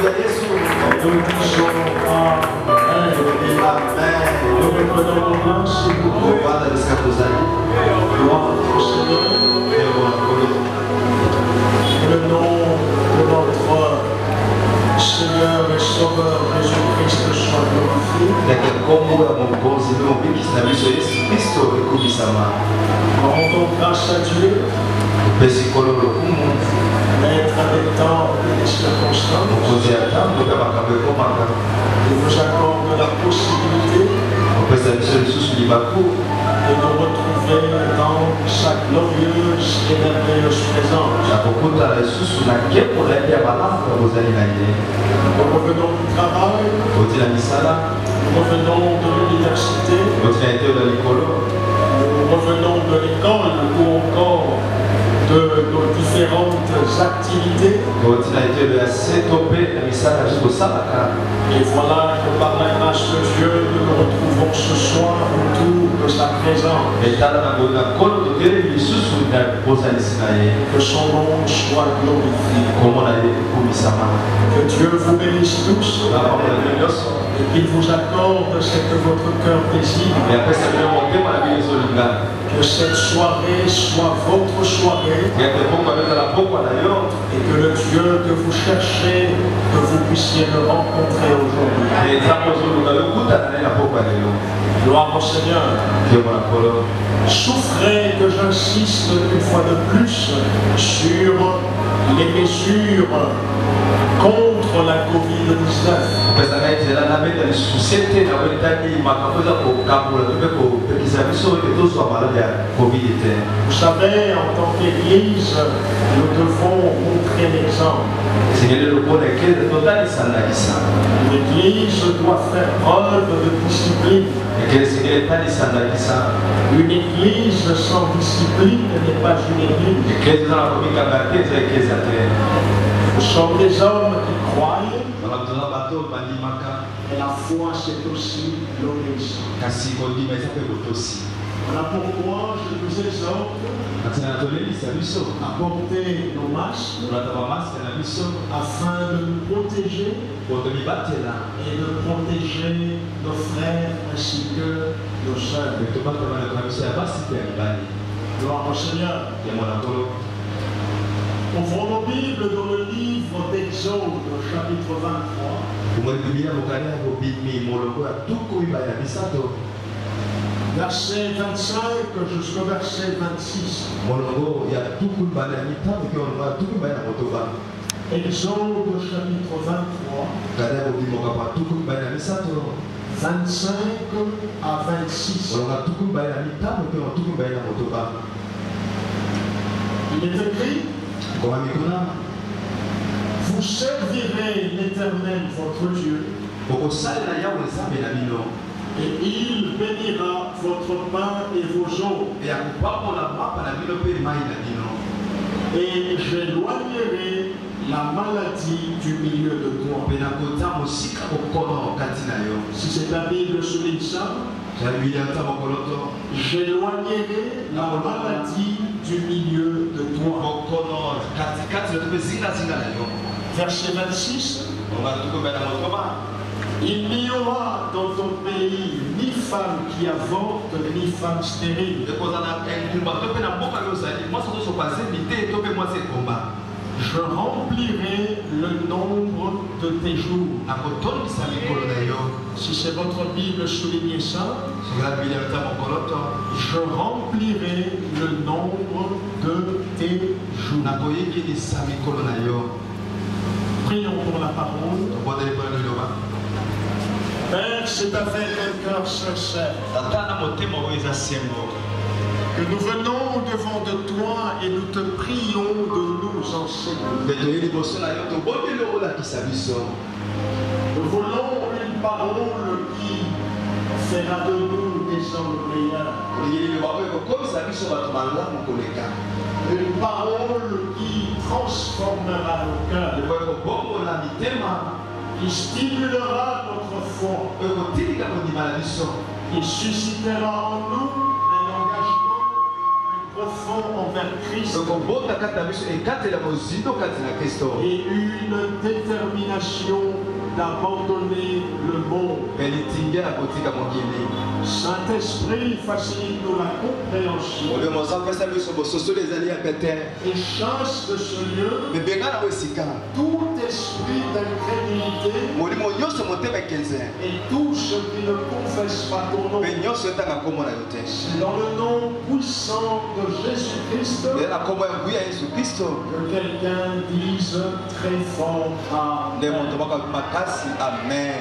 Nous disons Amen. Nous reprenons nos mains, s'il vous plaît. Gloire au Seigneur. Le nom de notre Seigneur et Sauveur Jésus-Christ soit glorifié. Nous rendons grâce à Dieu. Maître des temps et des circonstances. Il nous accorde la possibilité de nous retrouver dans sa glorieuse et merveilleuse présence. Nous revenons du travail, nous revenons de l'université, nous revenons de l'école ou encore de nos différentes activités. Et voilà que par la grâce de Dieu, nous nous retrouvons ce soir autour de sa présence. Que son nom soit glorifié. Que Dieu vous bénisse tous. Et qu'il vous accorde ce que votre cœur désire. Que cette soirée soit votre soirée. Et que le Dieu que vous cherchez, que vous puissiez le rencontrer aujourd'hui. Gloire au Seigneur. Souffrez que j'insiste une fois de plus sur les mesures contre la COVID-19. Vous savez, en tant qu'Église, nous devons montrer l'exemple. L'Église doit faire preuve de discipline. Une Église sans discipline n'est pas une Église. Nous sommes des hommes qui croient. Et la foi, c'est aussi l'obéissance. Voilà pourquoi je vous exhorte à porter nos masques afin de nous protéger et de protéger nos frères ainsi que nos sœurs. Gloire au Seigneur. Ouvrons nos Bibles dans le livre d'Exode, chapitre 23. Verset 25 jusqu'au verset 26. Exode chapitre 23. 25 à 26. Il est écrit: vous servirez l'Éternel votre Dieu, et il bénira votre pain et vos eaux, et j'éloignerai la maladie du milieu de toi. Si c'est ta Bible souligne ça, j'éloignerai la maladie du milieu de toi. Verset 26. Il n'y aura dans ton pays ni femme qui avorte, ni femme stérile. Je remplirai le nombre de tes jours. Si c'est votre Bible, soulignez ça. Je remplirai le nombre de tes jours. Prions pour la parole. Père, c'est avec un cœur sincère que nous venons devant de toi et nous te prions de nous enseigner. Nous voulons une parole qui fera de nous des hommes meilleurs. Une parole qui transformera nos cœurs, qui stimulera notre foi, qui suscitera en nous un engagement, une profond envers Christ et une détermination d'abandonner le monde. Saint-Esprit, facilite-nous la compréhension et chasse de ce lieu tout esprit d'incrédulité et tout ce qui ne confesse pas ton nom. C'est dans le nom puissant de Jésus-Christ que quelqu'un dise très fort Amen.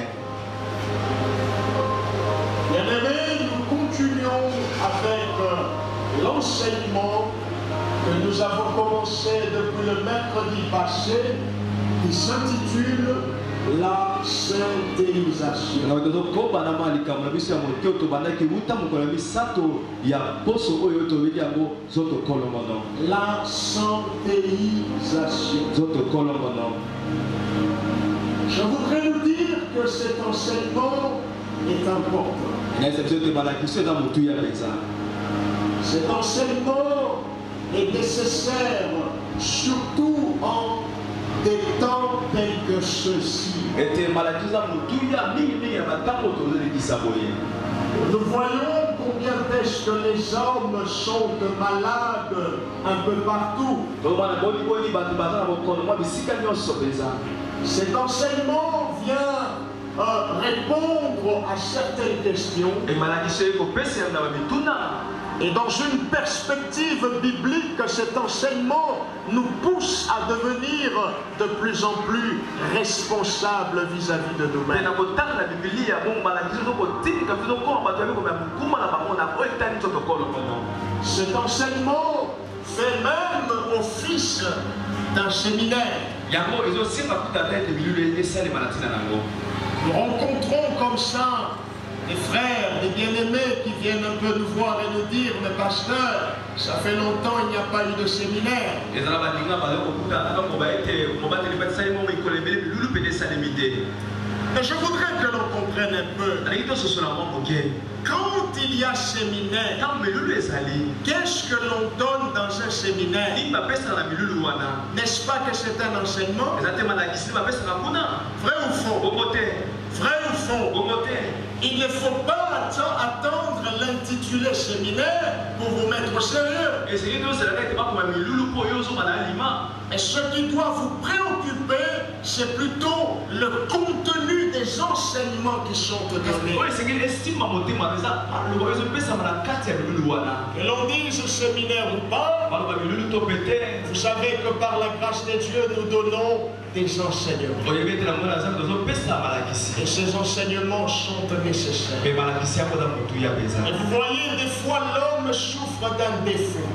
Bien-aimés, nous continuons avec l'enseignement que nous avons commencé depuis le mercredi passé, qui s'intitule la saintéisation. La saintéisation. Je voudrais nous dire que cet enseignement est important. Cet enseignement est nécessaire, surtout en des temps tels que ceux-ci. Nous voyons combien est-ce que les hommes sont malades un peu partout. Cet enseignement vient répondre à certaines questions. Et dans une perspective biblique, cet enseignement nous pousse à devenir de plus en plus responsables vis-à-vis de nous-mêmes. Cet enseignement fait même office d'un séminaire. Nous rencontrons comme ça des frères, des bien-aimés qui viennent un peu nous voir et nous dire: mais pasteur, ça fait longtemps il n'y a pas eu de séminaire. Mais je voudrais que l'on comprenne un peu. Quand il y a séminaire, qu'est-ce que l'on donne dans un séminaire? N'est-ce pas que c'est un enseignement? Vrai ou faux? Vrai ou faux? Il ne faut pas attendre l'intitulé séminaire pour vous mettre au sérieux. Et ce qui doit vous préoccuper, c'est plutôt le contenu des enseignements qui sont donnés. Que l'on dise séminaire ou pas, vous savez que par la grâce de Dieu, nous donnons des enseignements. Et ces enseignements sont nécessaires. Et vous voyez, des fois l'homme souffre d'un défaut.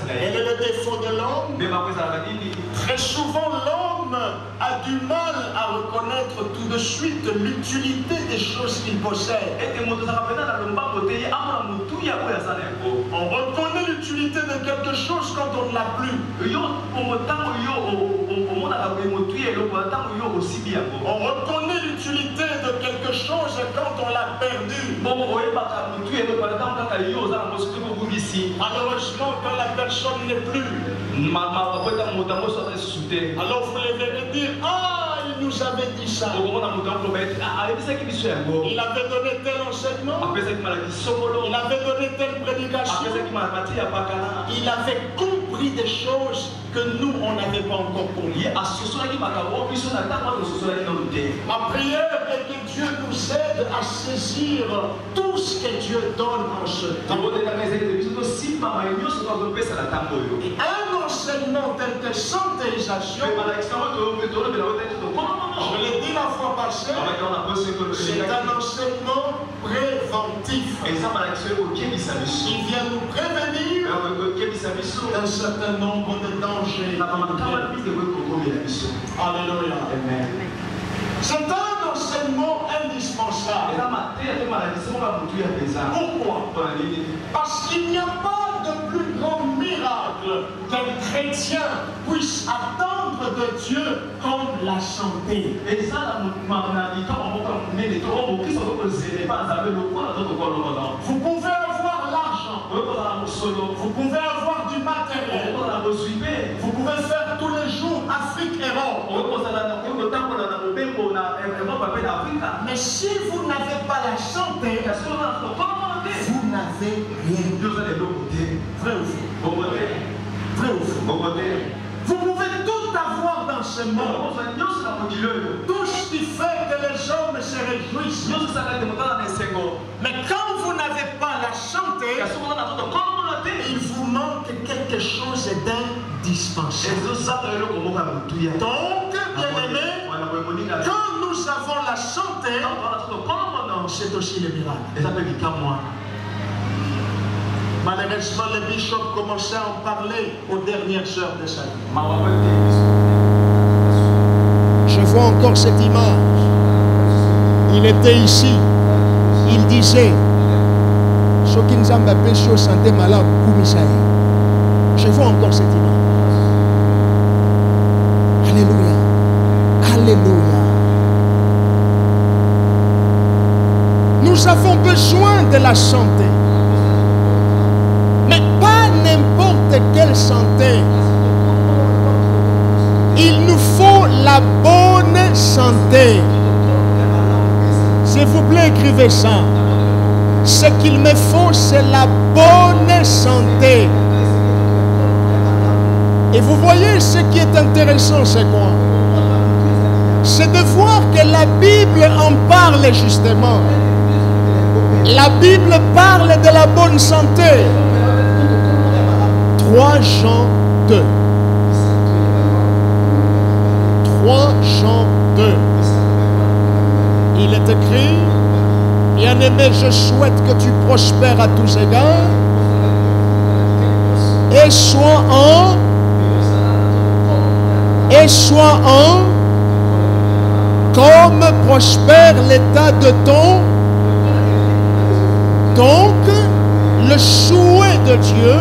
Quel est le défaut de l'homme? Très souvent l'homme a du mal à reconnaître tout de suite l'utilité des choses qu'il possède. On reconnaît l'utilité de quelque chose quand on ne l'a plus. On reconnaît l'utilité de quelque chose quand on l'a perdu. Malheureusement, quand la personne n'est plus, alors vous devez dire: ah, il nous avait dit ça. Il avait donné tel enseignement. Il avait donné telle prédication. Il avait compris des choses que nous, on n'avait pas encore compris. Ma prière est que Dieu nous aide à saisir tout ce que Dieu donne en ce temps. Et un enseignement tel que saintéisation, je l'ai dit la fois passée, c'est un enseignement préventif. Il vient nous prévenir d'un certain nombre de dangers. Alléluia. C'est un enseignement indispensable. Pourquoi? Parce qu'il n'y a pas de plus grand miracle qu'un chrétien puisse attendre de Dieu comme la santé. Vous pouvez avoir l'argent. Vous pouvez avoir du matériel. Vous pouvez faire tous les jours Afrique et Europe. Mais si vous n'avez pas la santé, vous n'avez rien. Vrai ou faux? Vrai ou faux? Vous pouvez tout avoir dans ce monde. Tout ce qui fait que les hommes se réjouissent. Mais quand vous n'avez pas la santé, il vous manque quelque chose d'indispensable. Donc, bien-aimés, quand nous avons la santé, c'est aussi le miracle. Malheureusement, le bishop commençait à en parler aux dernières heures de sa vie. Je vois encore cette image. Il était ici. Il disait, je vois encore cette image. Alléluia. Alléluia. Nous avons besoin de la santé. Mais pas n'importe quelle santé. Il nous faut la bonne santé. S'il vous plaît, écrivez ça. Ce qu'il me faut, c'est la bonne santé. Et vous voyez, ce qui est intéressant, c'est quoi? C'est de voir que la Bible en parle justement. La Bible parle de la bonne santé. 3 Jean 2. 3 Jean 2. Il est écrit, bien-aimé, je souhaite que tu prospères à tous égards et sois en comme prospère l'état de ton. Donc, le souhait de Dieu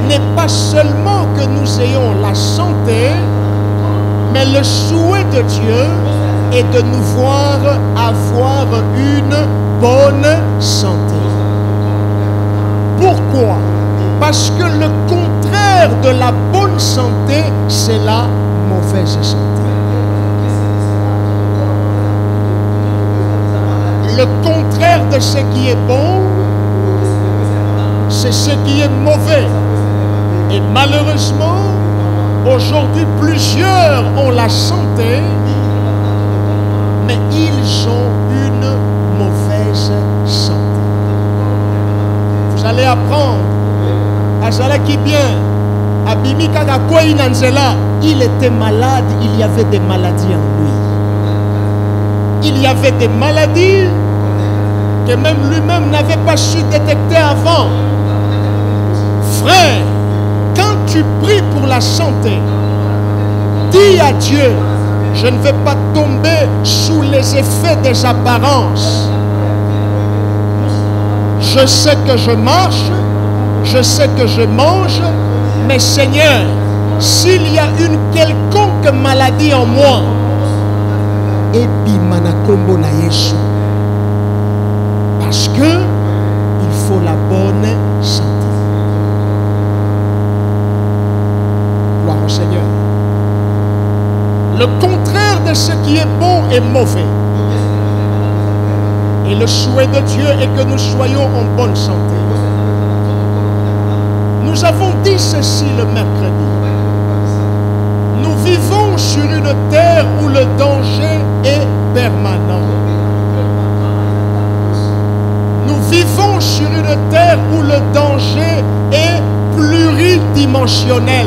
n'est pas seulement que nous ayons la santé, mais le souhait de Dieu est de nous voir avoir une bonne santé. Pourquoi? Parce que le contraire de la bonne santé, c'est la mauvaise santé. Le contraire de ce qui est bon, c'est ce qui est mauvais. Et malheureusement, aujourd'hui, plusieurs ont la santé, mais ils ont une mauvaise santé. Vous allez apprendre. Azala qui bien, Abimi Kagakwa Inanzela, il était malade, il y avait des maladies en lui. Il y avait des maladies que même lui-même n'avait pas su détecter avant. Frère, quand tu pries pour la santé, dis à Dieu, je ne vais pas tomber sous les effets des apparences. Je sais que je marche, je sais que je mange, mais Seigneur, s'il y a une quelconque maladie en moi, parce que il faut la bonne santé. Gloire au Seigneur. Le contraire de ce qui est bon est mauvais. Et le souhait de Dieu est que nous soyons en bonne santé. Nous avons dit ceci le mercredi. Nous vivons sur une terre où le danger est permanent. Nous vivons sur une terre où le danger est pluridimensionnel.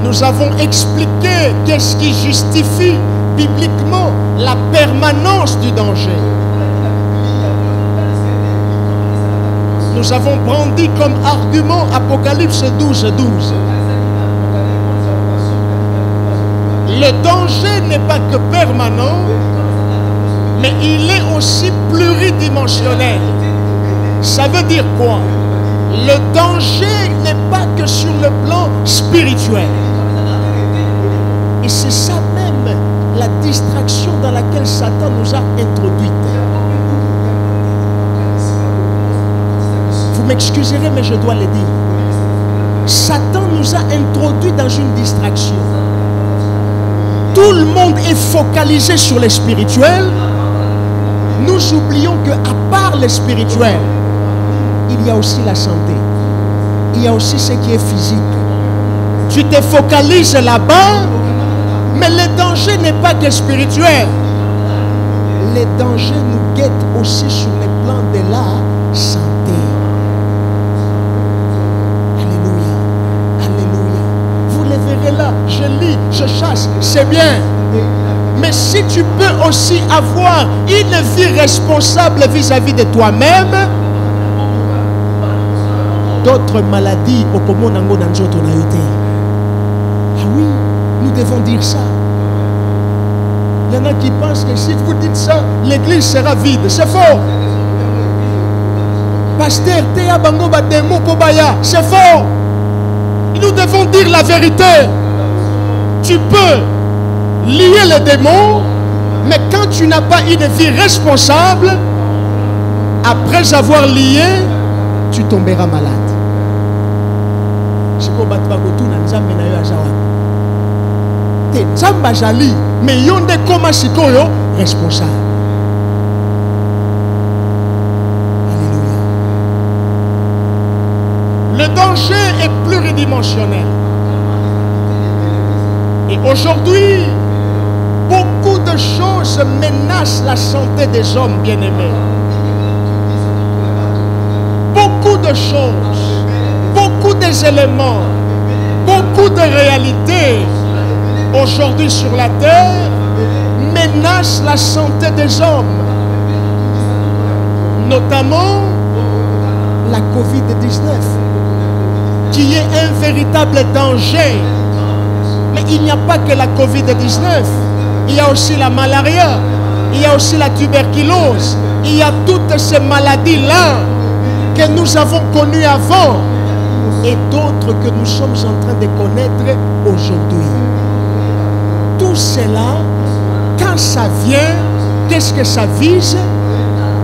Nous avons expliqué qu'est-ce qui justifie bibliquement la permanence du danger. Nous avons brandi comme argument Apocalypse 12, 12. Le danger n'est pas que permanent, mais il est aussi pluridimensionnel. Ça veut dire quoi? Le danger n'est pas que sur le plan spirituel. Et c'est ça même la distraction dans laquelle Satan nous a introduits. Vous m'excuserez, mais je dois le dire. Satan nous a introduits dans une distraction. Tout le monde est focalisé sur le spirituel. Nous oublions qu'à part le spirituel, il y a aussi la santé. Il y a aussi ce qui est physique. Tu te focalises là-bas, mais le danger n'est pas que spirituel. Les dangers nous guettent aussi sur le plan de la santé. Alléluia. Alléluia. Vous le verrez là. Je lis, je chasse. C'est bien. Mais si tu peux aussi avoir une vie responsable vis-à-vis de toi-même, d'autres maladies au commun nango nanzoto na yote. Ah oui, nous devons dire ça. Il y en a qui pensent que si vous dites ça, l'église sera vide. C'est faux. Pasteur, Théa Bango Bademo Kobaya, c'est faux. Nous devons dire la vérité. Tu peux lier les démons, mais quand tu n'as pas une vie responsable, après avoir lié, tu tomberas malade. C'est comme Batbagotou Nanzambe na yo azawa. Te Zamba jali, mais yonde koma sikoyo responsable. Alléluia. Le danger est pluridimensionnel. Et aujourd'hui, beaucoup de choses menacent la santé des hommes bien-aimés. Beaucoup de choses, beaucoup d'éléments, beaucoup de réalités aujourd'hui sur la terre menacent la santé des hommes. Notamment la COVID-19, qui est un véritable danger. Mais il n'y a pas que la COVID-19. Il y a aussi la malaria. Il y a aussi la tuberculose. Il y a toutes ces maladies-là que nous avons connues avant et d'autres que nous sommes en train de connaître aujourd'hui. Tout cela, quand ça vient, qu'est-ce que ça vise?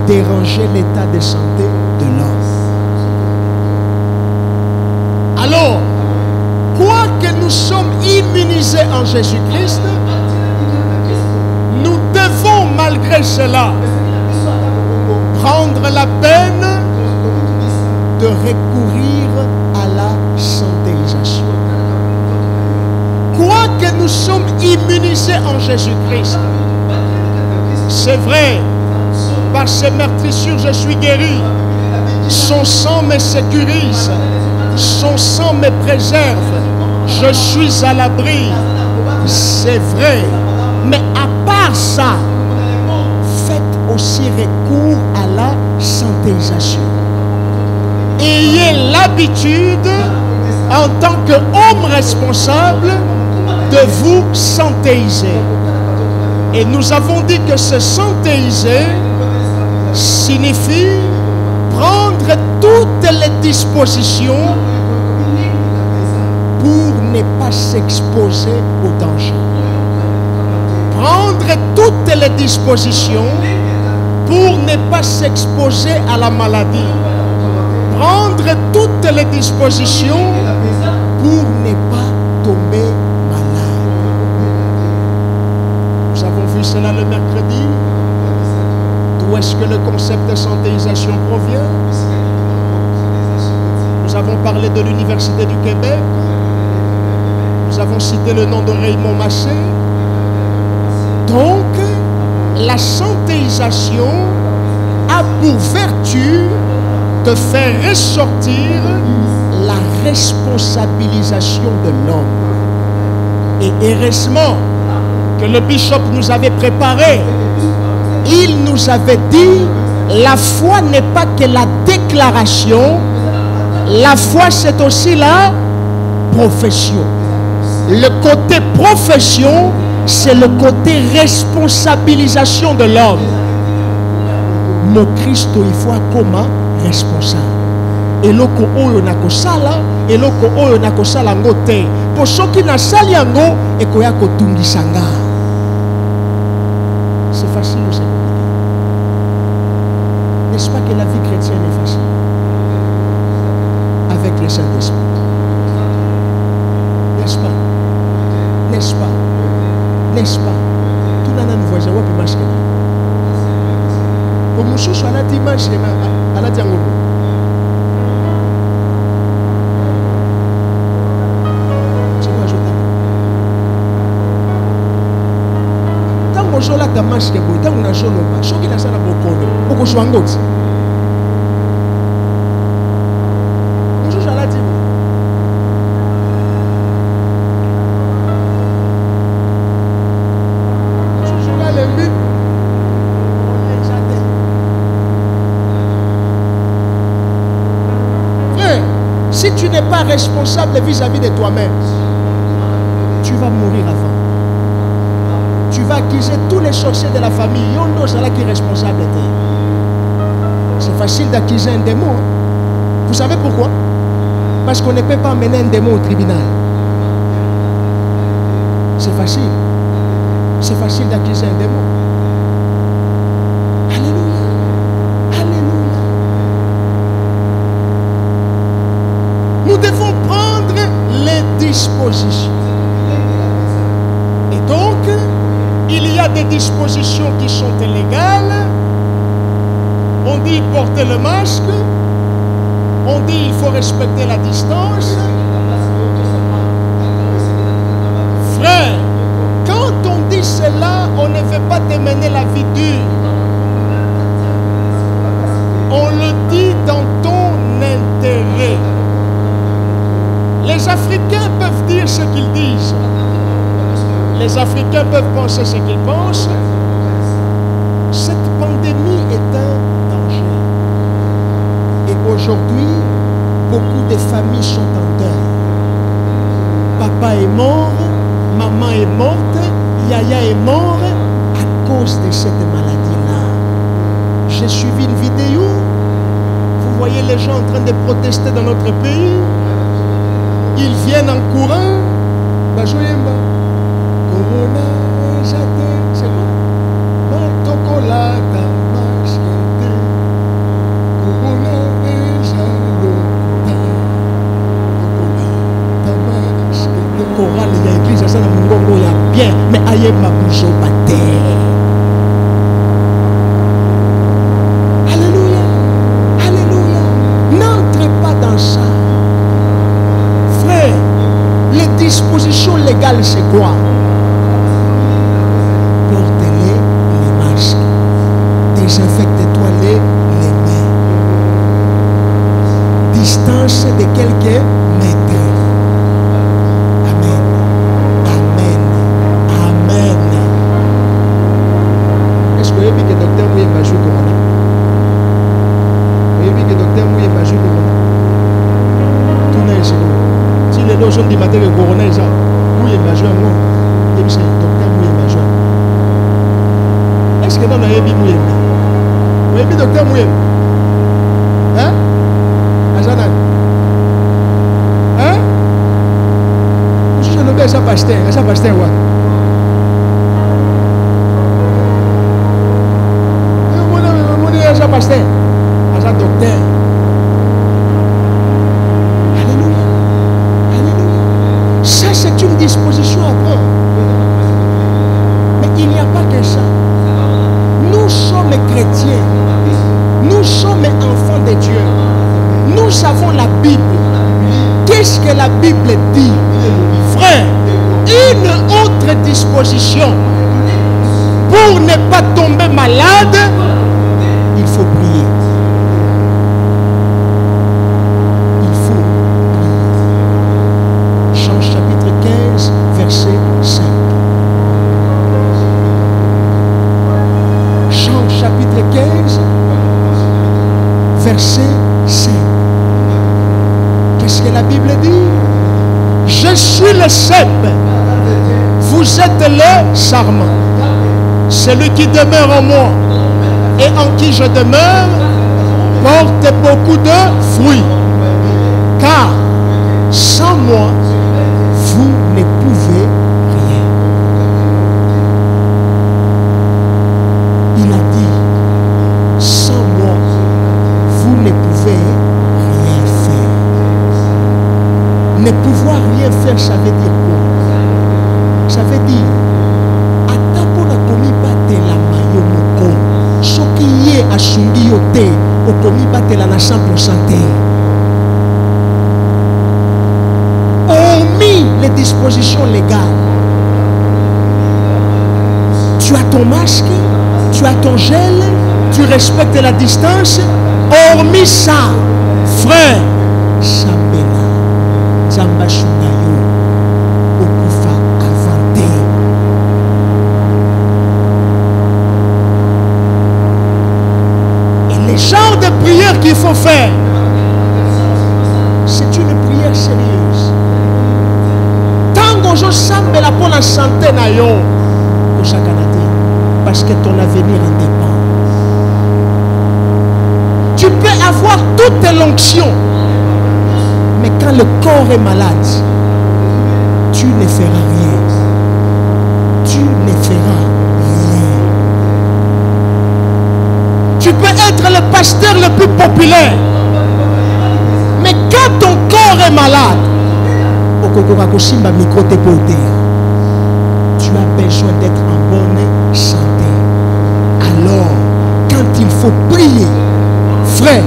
Déranger l'état de santé de l'homme. Alors, quoique nous sommes immunisés en Jésus-Christ, nous devons malgré cela prendre la peine de recourir à la santéisation. Quoique nous sommes immunisés en Jésus-Christ, c'est vrai, par ses meurtrissures je suis guéri, son sang me sécurise, son sang me préserve, je suis à l'abri. C'est vrai, mais à part ça, faites aussi recours à la santéisation. Ayez l'habitude, en tant qu'homme responsable, de vous santéiser. Et nous avons dit que se santéiser signifie prendre toutes les dispositions pour ne pas s'exposer au danger. Prendre toutes les dispositions pour ne pas s'exposer à la maladie. Prendre toutes les dispositions pour ne pas tomber malade. Nous avons vu cela le mercredi. D'où est-ce que le concept de santéisation provient? Nous avons parlé de l'Université du Québec. Nous avons cité le nom de Raymond Massé. Donc, la santéisation a pour vertu de faire ressortir la responsabilisation de l'homme. Et heureusement que le bishop nous avait préparé. Il nous avait dit, la foi n'est pas que la déclaration, la foi c'est aussi la profession. Le côté profession, c'est le côté responsabilisation de l'homme. Mon Christ, il faut comme responsable. Et loko oyo nakosala, et loko oyo nakosala ngote. Pour ceux qui n'a sali yango, et koya kotungi sanga. C'est facile ou c'est compliqué? N'est-ce pas que la vie chrétienne est facile? Saint-Esprit. N'est-ce pas? N'est-ce pas? N'est-ce pas? Tout le monde voit, je vois que masque. Pour mon chouchou, à la dimanche, à la diango. Tant que ta masque est beau, tant que je n'ai pas, je n'ai pas beaucoup de beaucoup de choses. Je suis à la dimanche. Si tu n'es pas responsable vis-à-vis de toi-même, tu vas mourir avant. Tu vas accuser tous les sorciers de la famille. Yondo, c'est là qui est responsable. C'est facile d'accuser un démon. Hein? Vous savez pourquoi? Parce qu'on ne peut pas mener un démon au tribunal. C'est facile. C'est facile d'accuser un démon. Nous devons prendre les dispositions. Et donc, il y a des dispositions qui sont illégales. On dit porter le masque. On dit il faut respecter la distance. Frère, quand on dit cela, on ne veut pas te mener la vie dure. On le dit dans ton intérêt. Les Africains peuvent dire ce qu'ils disent. Les Africains peuvent penser ce qu'ils pensent. Cette pandémie est un danger. Et aujourd'hui, beaucoup de familles sont en deuil. Papa est mort, maman est morte, Yaya est mort à cause de cette maladie-là. J'ai suivi une vidéo. Vous voyez les gens en train de protester dans notre pays. Ils viennent en courant. Bajoyemba. Corona, jate. C'est quoi? Tokolata, machete. Corona, jalota. Tokolata, machete. Chorale, il y a église, ça, dans mon gongo, il y a bien. Mais aïe, ma bouche au bâté. Alléluia. Alléluia. N'entre pas dans ça. Les dispositions légales, c'est quoi? Portez-les les masques. Désinfectez-toi les mains. Distance de quelques mètres. Amen. Amen. Amen. Est-ce que vous avez vu que le docteur Mouye va jouer comme ça? Vous avez vu que le docteur Mouye va jouer comme ça? Tout n'est pas. Si les deux sont du matin de Corona, ils ont Mouye majeur, moi. Et puis c'est le docteur Mouye majeur. Est-ce que dans la Yébi Mouye? Vous avez vu le docteur Mouye? Hein? Ajanan? Hein? Je suis nommé à sa pasteur. À sa pasteur, ouais. Mon est à sa pasteur. À sa docteur. Ça, c'est une disposition à prendre. Mais il n'y a pas que ça. Nous sommes chrétiens. Nous sommes enfants de Dieu. Nous avons la Bible. Qu'est-ce que la Bible dit? Frère, une autre disposition. Pour ne pas tomber malade, il faut prier. Verset 5. Jean chapitre 15, verset 5. Qu'est-ce que la Bible dit? Je suis le cep, vous êtes le sarment. Celui qui demeure en moi et en qui je demeure porte beaucoup de fruits. Car sans moi, vous ne pouvez rien. Il a dit, sans moi, vous ne pouvez rien faire. Ne pouvoir rien faire, ça veut dire quoi? Ça veut dire, atako na komi batela mayo moko, soki ye asungi yo te, okomi batela na 100% te. Hormis les dispositions légales, tu as ton masque, tu as ton gel, tu respectes la distance. Hormis ça, frère, Chambela, Zamba Shungayo, Okufa Avanté. Et les genres de prières qu'il faut faire, c'est une prière sérieuse. Tant que je Chambela pour la santé nayo, parce que ton avenir en dépend. Tu peux avoir toute l'onction, mais quand le corps est malade, tu ne feras rien. Tu ne feras rien. Tu peux être le pasteur le plus populaire, mais quand ton corps est malade, tu as besoin d'être en bonne santé. Alors, quand il faut prier, frère,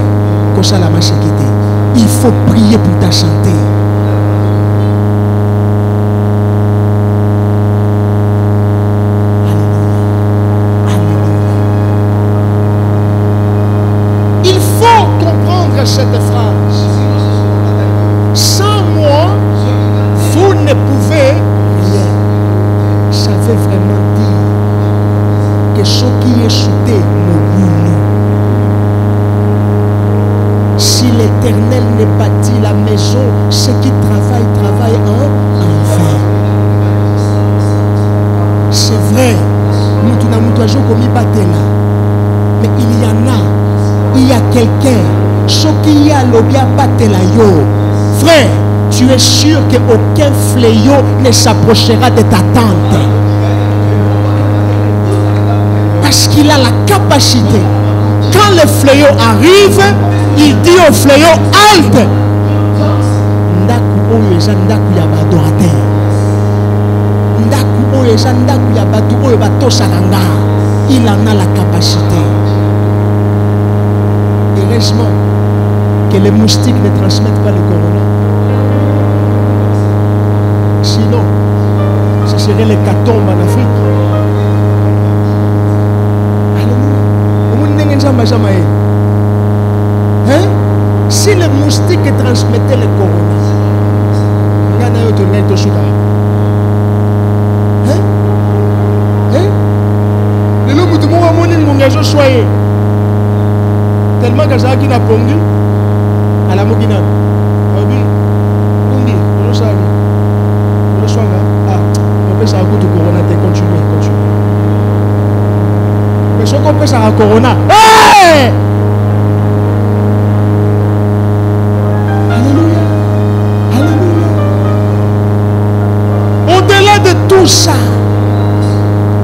il faut prier pour ta santé. Alléluia. Il faut comprendre cette phrase. Sans moi, vous ne pouvez rien. Ça veut vraiment dire que ce qui est chuté nous brûle. Si l'Éternel ne bâtit la maison, ceux qui travaillent en vain. C'est vrai, mais il y a quelqu'un, ce qui a l'obia batela yo. Frère, tu es sûr qu'aucun fléau ne s'approchera de ta tente. Parce qu'il a la capacité. Quand le fléau arrive, il dit au fléau, halte. Il en a la capacité. Heureusement que les moustiques ne transmettent pas le corona. Sinon, ce serait l'hécatombe en Afrique. Hein? Si les moustiques transmettaient le corona, tellement que ça qui n'a pondu à la Mogina. On peut ça corona, continue. Mais ce qu'on peut ça corona. Hey! Alléluia. Alléluia. Au-delà de tout ça,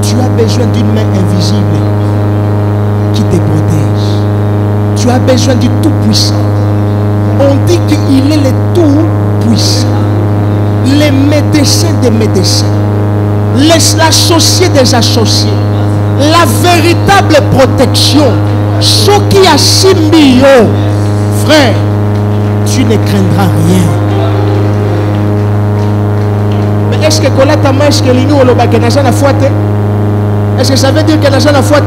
tu as besoin d'une main invisible qui te protège. Tu as besoin du Tout-Puissant. On dit qu'il est le Tout-Puissant. Les médecins des médecins. L'associé des associés. La véritable protection. Ce qui a symbio. Frère, tu ne craindras rien. Mais est-ce que Kolata est-ce que l'Inu Olobake n'a jamais foi? Est-ce que ça veut dire que n'a jamais foi?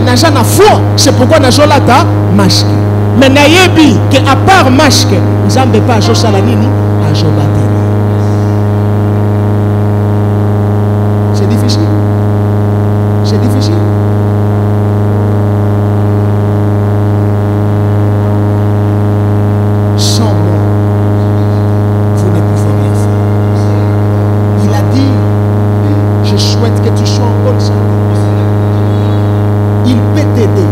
N'a jamais foi. C'est pourquoi n'a jamais ta masque. Mais nayebi que à part masque, nous n'avons pas à Josalanini à Jobateni. C'est difficile. C'est difficile. Sans moi, vous ne pouvez rien faire. Il a dit, je souhaite que tu sois en bonne santé. Il peut t'aider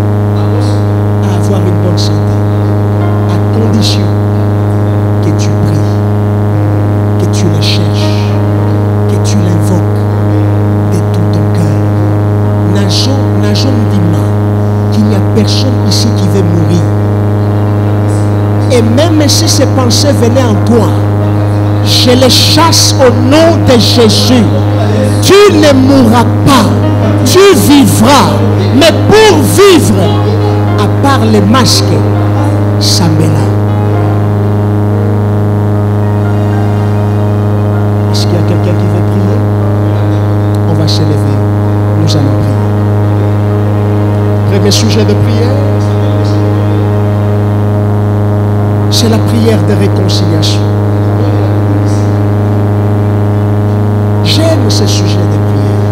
à avoir une bonne santé, à condition que tu pries, que tu le cherches, que tu l'invoques de tout ton cœur. Najon Dima, qu'il n'y a personne ici qui veut mourir. Et même si ces pensées venaient en toi, Je les chasse au nom de Jésus. Tu ne mourras pas, tu vivras. Mais pour vivre, à part les masques, ça me l'a. Est-ce qu'il y a quelqu'un qui veut prier? On va se lever. Nous allons prier. Premier sujet de prière, c'est la prière de réconciliation. J'aime ce sujet de prière.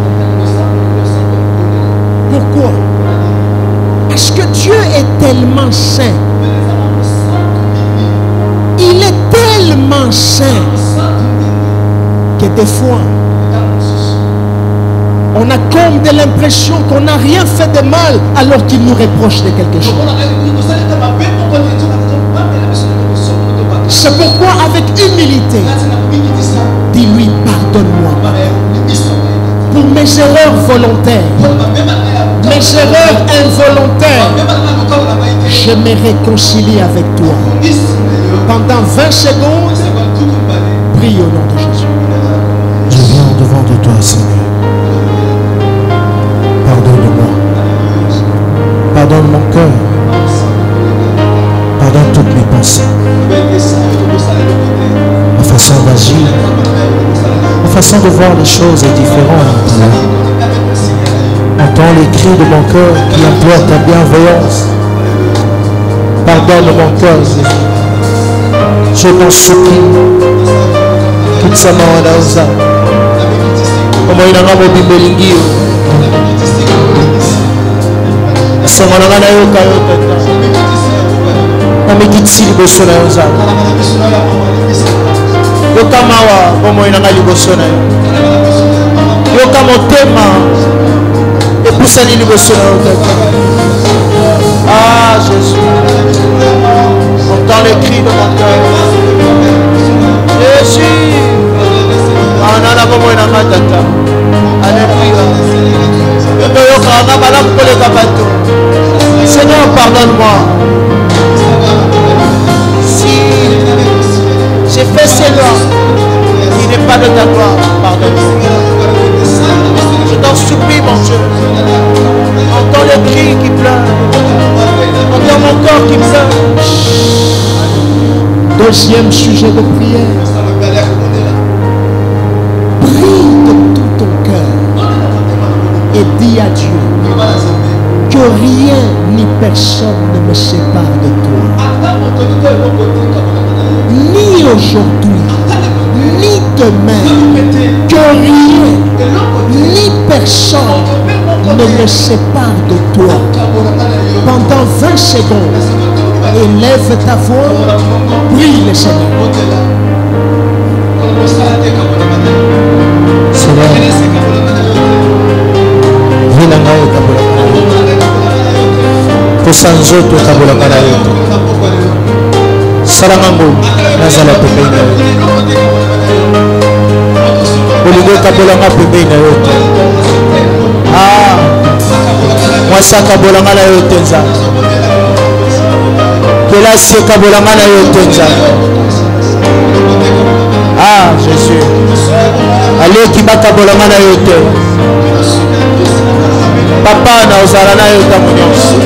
Pourquoi? Parce que Dieu est tellement saint. Il est tellement saint que des fois, on a comme de l'impression qu'on n'a rien fait de mal alors qu'il nous reproche de quelque chose. C'est pourquoi avec humilité, dis-lui pardonne-moi pour mes erreurs volontaires, mes erreurs involontaires. Je me réconcilie avec toi. Pendant 20 secondes, prie au nom de Jésus. Je viens devant de toi, Seigneur. Pardonne-moi. Pardonne mon cœur. Pardonne toutes mes pensées. Ma façon d'agir, ma façon de voir les choses est différente. Entends les cris de mon cœur qui implorent ta bienveillance. Pardonne mon cœur, je t'en supplie. Kitsama wanauza omoina ngamo bimbelingio sangana na yo kayo tata namikitsi liboso na yo nzambe yoka mawa omoina nga liboso na yo yoka motema epusani liboso na yo tata. Ah Jésus, entends les cris de mon cœur. Jésus, alléluia. Seigneur, pardonne-moi. Si j'ai fait cela qui n'est pas de ta gloire, pardonne-moi. Je t'en supplie, mon Dieu. Entends les cris qui pleurent. Entends mon corps qui pleure. Deuxième sujet de prière. Prie de tout ton cœur et dis à Dieu que rien ni personne ne me sépare de toi. Ni aujourd'hui, ni demain, que rien ni personne ne me sépare de toi. Pendant 20 secondes, élève ta voix, prie le Seigneur. Seigneur, vina ngai kabola kosa nzoto kabola kana yo salanga ngolu nazala pembeni na yo olingo kabola nga pembeni na yo te. Ah, mwasi akabola nga na yo te nzambe, kelasi ekabola nga na yo te nzambe. Ah Jésus, aleki bakabola nga na yo te. Papa na ozala na yo ntango nyonso,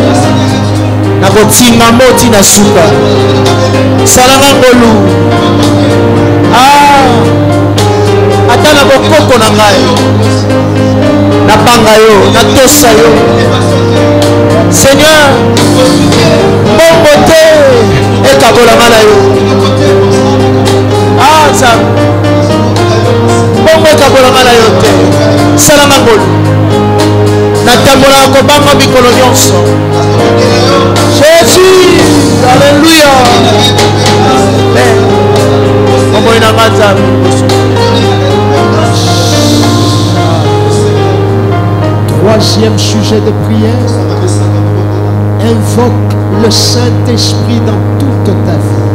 nakotinga moti na suka salanga ngolu. Ah, ata na bokoko na ngai nabanga yo, natosa yo Seigneur. Mbongo te ekabola nga na yo. Ah nzambe, mbongo ekabola nga na yo te. salanga ngolu natambola kobanga mikolo nyonso. Jésus, alléluia. Omoina nzambe. Troisième sujet de prière, invoque le Saint-Esprit dans toute ta vie.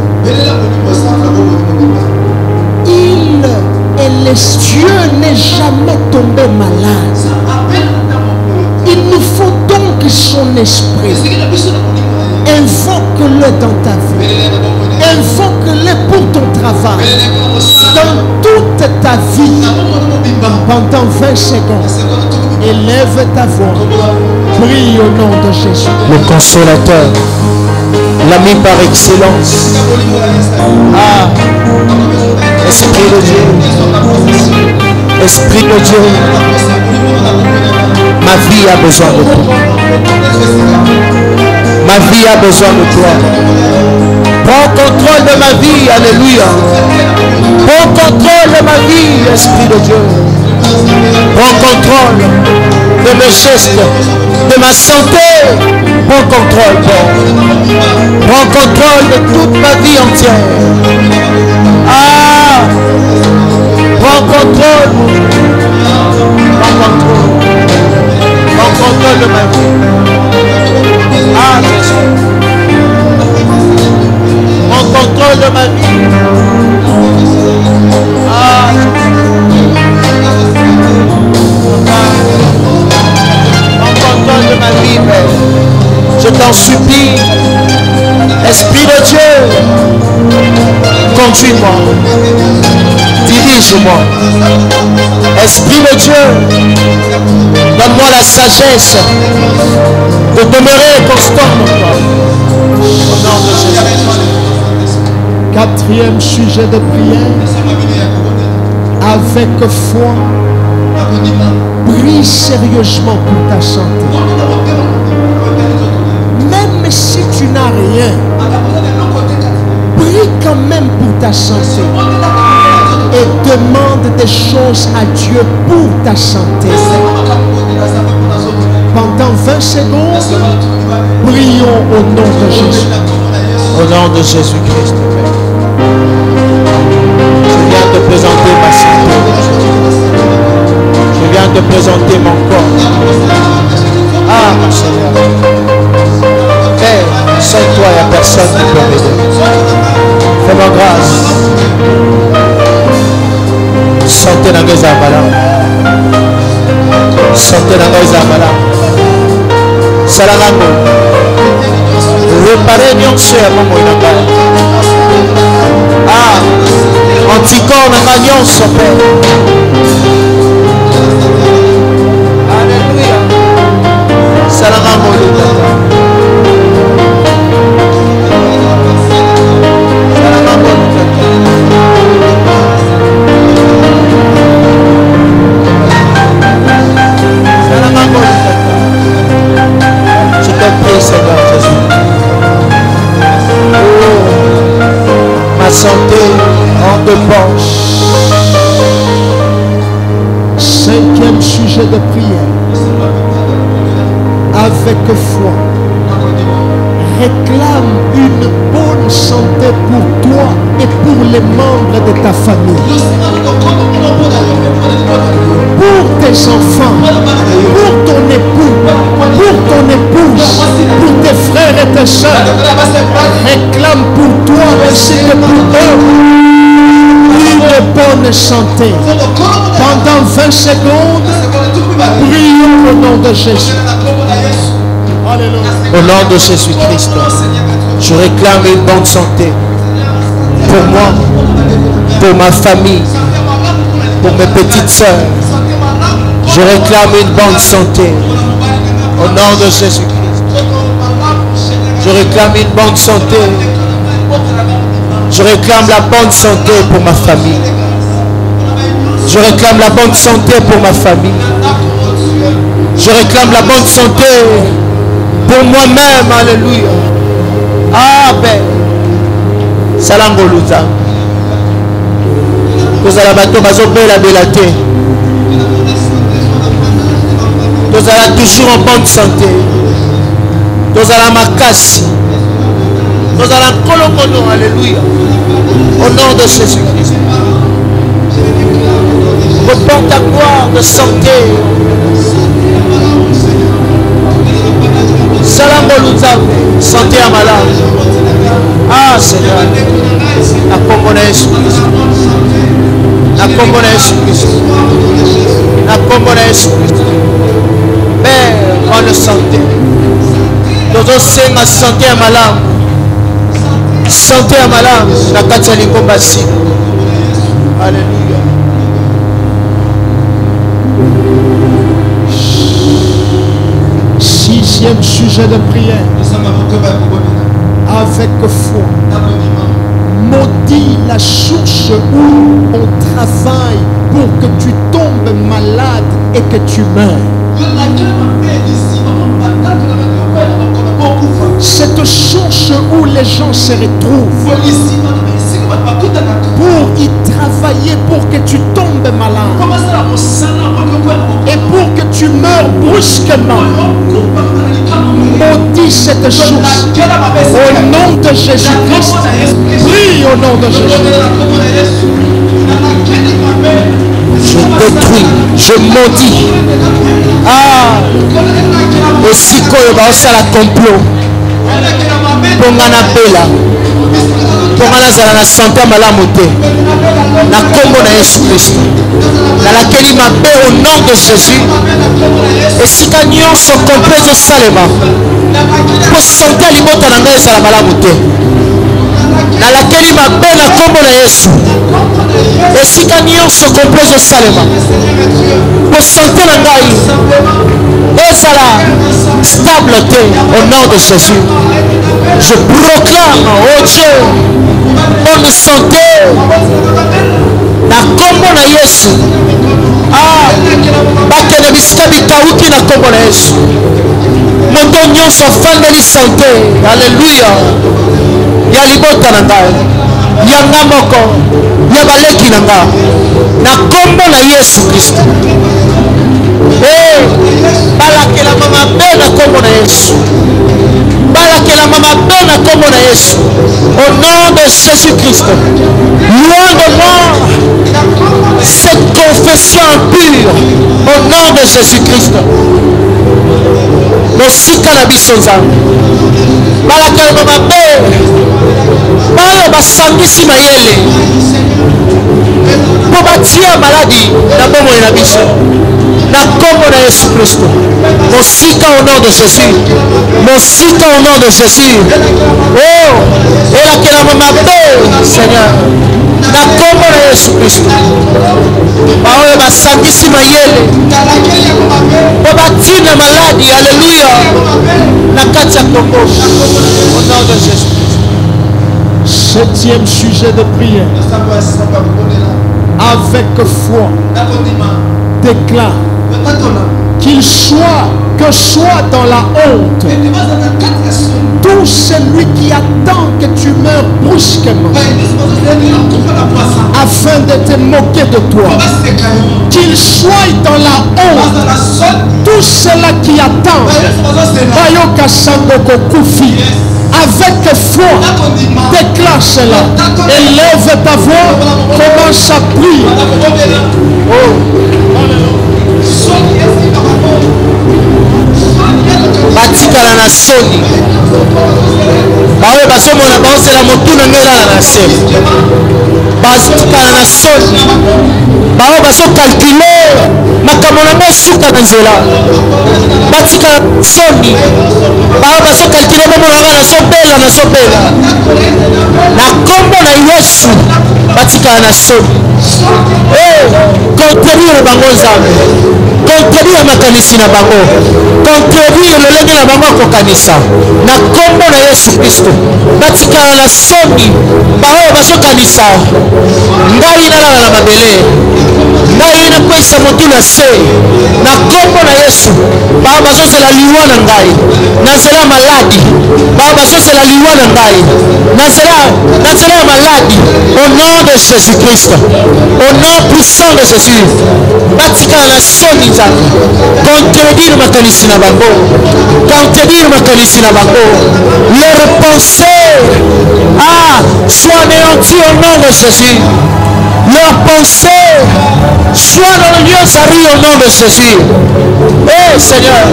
Il et les cieux n'est jamais tombé malade. Il nous faut donc son esprit. Invoque-le dans ta vie. Invoque-les pour ton travail. Dans toute ta vie, pendant 20 secondes, élève ta voix. Prie au nom de Jésus. Le consolateur, l'ami par excellence. Ah, Esprit de Dieu, Esprit de Dieu, ma vie a besoin de toi. Ma vie a besoin de toi. Prends contrôle de ma vie, alléluia. Prends contrôle de ma vie, Esprit de Dieu. Prends contrôle de mes gestes, de ma santé. Prends contrôle, Père. Prends contrôle de toute ma vie entière. Ah, prends contrôle. Prends contrôle. Prends contrôle de ma vie. Ah, Jésus. Prends contrôle de ma vie. Ah, prends contrôle de ma vie, Père. Je t'en supplie, Esprit de Dieu, conduis-moi, dirige-moi. Esprit de Dieu, donne-moi la sagesse de demeurer constant en toi. Au nom de Jésus. Quatrième sujet de prière. Avec foi, prie sérieusement pour ta santé. Même si tu n'as rien, prie quand même pour ta santé et demande des choses à Dieu pour ta santé. Pendant 20 secondes, prions au nom de Jésus. Au nom de Jésus-Christ, je viens te présenter ma santé. Je viens te présenter mon corps. Ah, mon Seigneur. Père, sans toi, il n'y a personne qui peut m'aider. Fais-moi grâce. Santé dans les malades. Santé dans les malades. Salamango. Réparer nyonso ya mambo inanga. Ah, anticorps nanga nyonso Père. Alléluia. Salamango litata. Salamango litata. Salamango litata. Je te prie, Seigneur Jésus. Ma santé en dépend. Cinquième sujet de prière. Avec foi, réclame une bonne santé pour toi et pour les membres de ta famille. Pour tes enfants, pour ton époux, pour ton épouse, pour tes frères et tes soeurs. Réclame pour toi ainsi que pour eux une bonne santé. Pendant 20 secondes, prions au nom de Jésus. Au nom de Jésus-Christ, je réclame une bonne santé pour moi, pour ma famille, pour mes petites sœurs. Je réclame une bonne santé au nom de Jésus-Christ. Je réclame une bonne santé. Je réclame la bonne santé pour ma famille. Je réclame la bonne santé pour ma famille. Je réclame la bonne santé pour moi-même. Alléluia. Amen. Salam Goluza. Nous allons bateau bazobela belate. Nous allons toujours en bonne santé. Nous allons makasi. Nous allons kolokono. Alléluia. Au nom de Jésus-Christ. Reporte ta gloire de santé. Salam Goluza. Santé à malade. Ah Seigneur. La commune Jésus-Christ. La commune Jésus-Christ. La commune Jésus-Christ. Père, rends-le santé. Nous aussi ma santé à malade. Santé à malade, la Katialiko Bassi. Alléluia. Sixième sujet de prière. Avec foi. Maudis la source où on travaille pour que tu tombes malade et que tu meurs. Cette source où les gens se retrouvent pour y travailler pour que tu tombes malade et pour que tu meurs brusquement. Maudis cette source au nom de Jésus-Christ. Prie au nom de Jésus. Je détruis, je maudis. Ah, aussi qu'on va aussi à la complot. Pongana bela, pongana zala na santé malamu te. Na kombo na Yesu Christ. Na laquelle m'a paix au nom de Jésus. Et si cagnon son complot de salema, pour santé alimenta na ngai zala malamu te. Na laquelle m'a paix na kombo na Yesu. Et si cagnon son complot de salema, pour santé na ngai ezala stable te au nom de Jésus. Je proclame, oh Dieu, bonne santé. Na kombo na Yesu. Ah, bakene bisika bitauki na kombo na Yesu. Moto nyonso afandeli santé. Alléluia. Ya libota na ngai. Ya nga moko. Ya baleki na nga. Na kombo na Yesu Kristo. Eh, balakela mama be na kombo na Yesu. Balakela mama be na kombo na Yesu. Au nom de Jésus-Christ. Loin de moi cette confession impure. Au nom de Jésus-Christ. Mosika na biso nzambe. Balakela mama be. Bayo basangisi mayele. Po batia maladi na bomoi na biso. Na kombo na Yesu Kristo. Mosika au nom de Jésus. Mosika au nom de Jésus. Oh, elakela mama be, Seigneur. Na kombo na Yesu Kristo. Baoyo basangisi mayele. Po batina maladi. Alléluia. Na kati ya Kongo. Au nom de Jésus. Septième sujet de prière. Avec foi. Déclare qu'il soit, que soit dans la honte tout celui qui attend que tu meurs brusquement afin de te moquer de toi. Qu'il soit dans la honte tout cela qui attend Bayoka Sangoko Koufi. Avec foi, déclare cela. Élève ta voix, commence à prier. Oh. Batikala na soni. Bawe basomona baosela motuna ngela na se. Batikala na soni. Bawe baso calculer makambo na suka na nzela. Batikala soni. Bawe baso calculer bomona na sobela na sobela. Na kombo na Yesu batikala na soni. Eh, contredire bango nzambe. Contredire makanisi na bango. Contredire lolenge na bango kokanisa. Na kombo na Yesu Kristo. Batikala na soni. Baoyo bazokanisa. Ngai nalala na mabele. Ngai nakwesa motu na se. Na kombo na Yesu. Bao bazozela liwa na ngai. Nazela maladi. Bao bazozela liwa na ngai. Nazela maladi. Au nom de Jésus-Christ. Au nom puissant de Jésus. Batikala na soni nzambe. Contredire makanisi na bango. Contredire makanisi na bango. Leur pensée soit anéantie au nom de Jésus. Leur pensée soit dans le lieu sari au nom de Jésus. Eh Seigneur,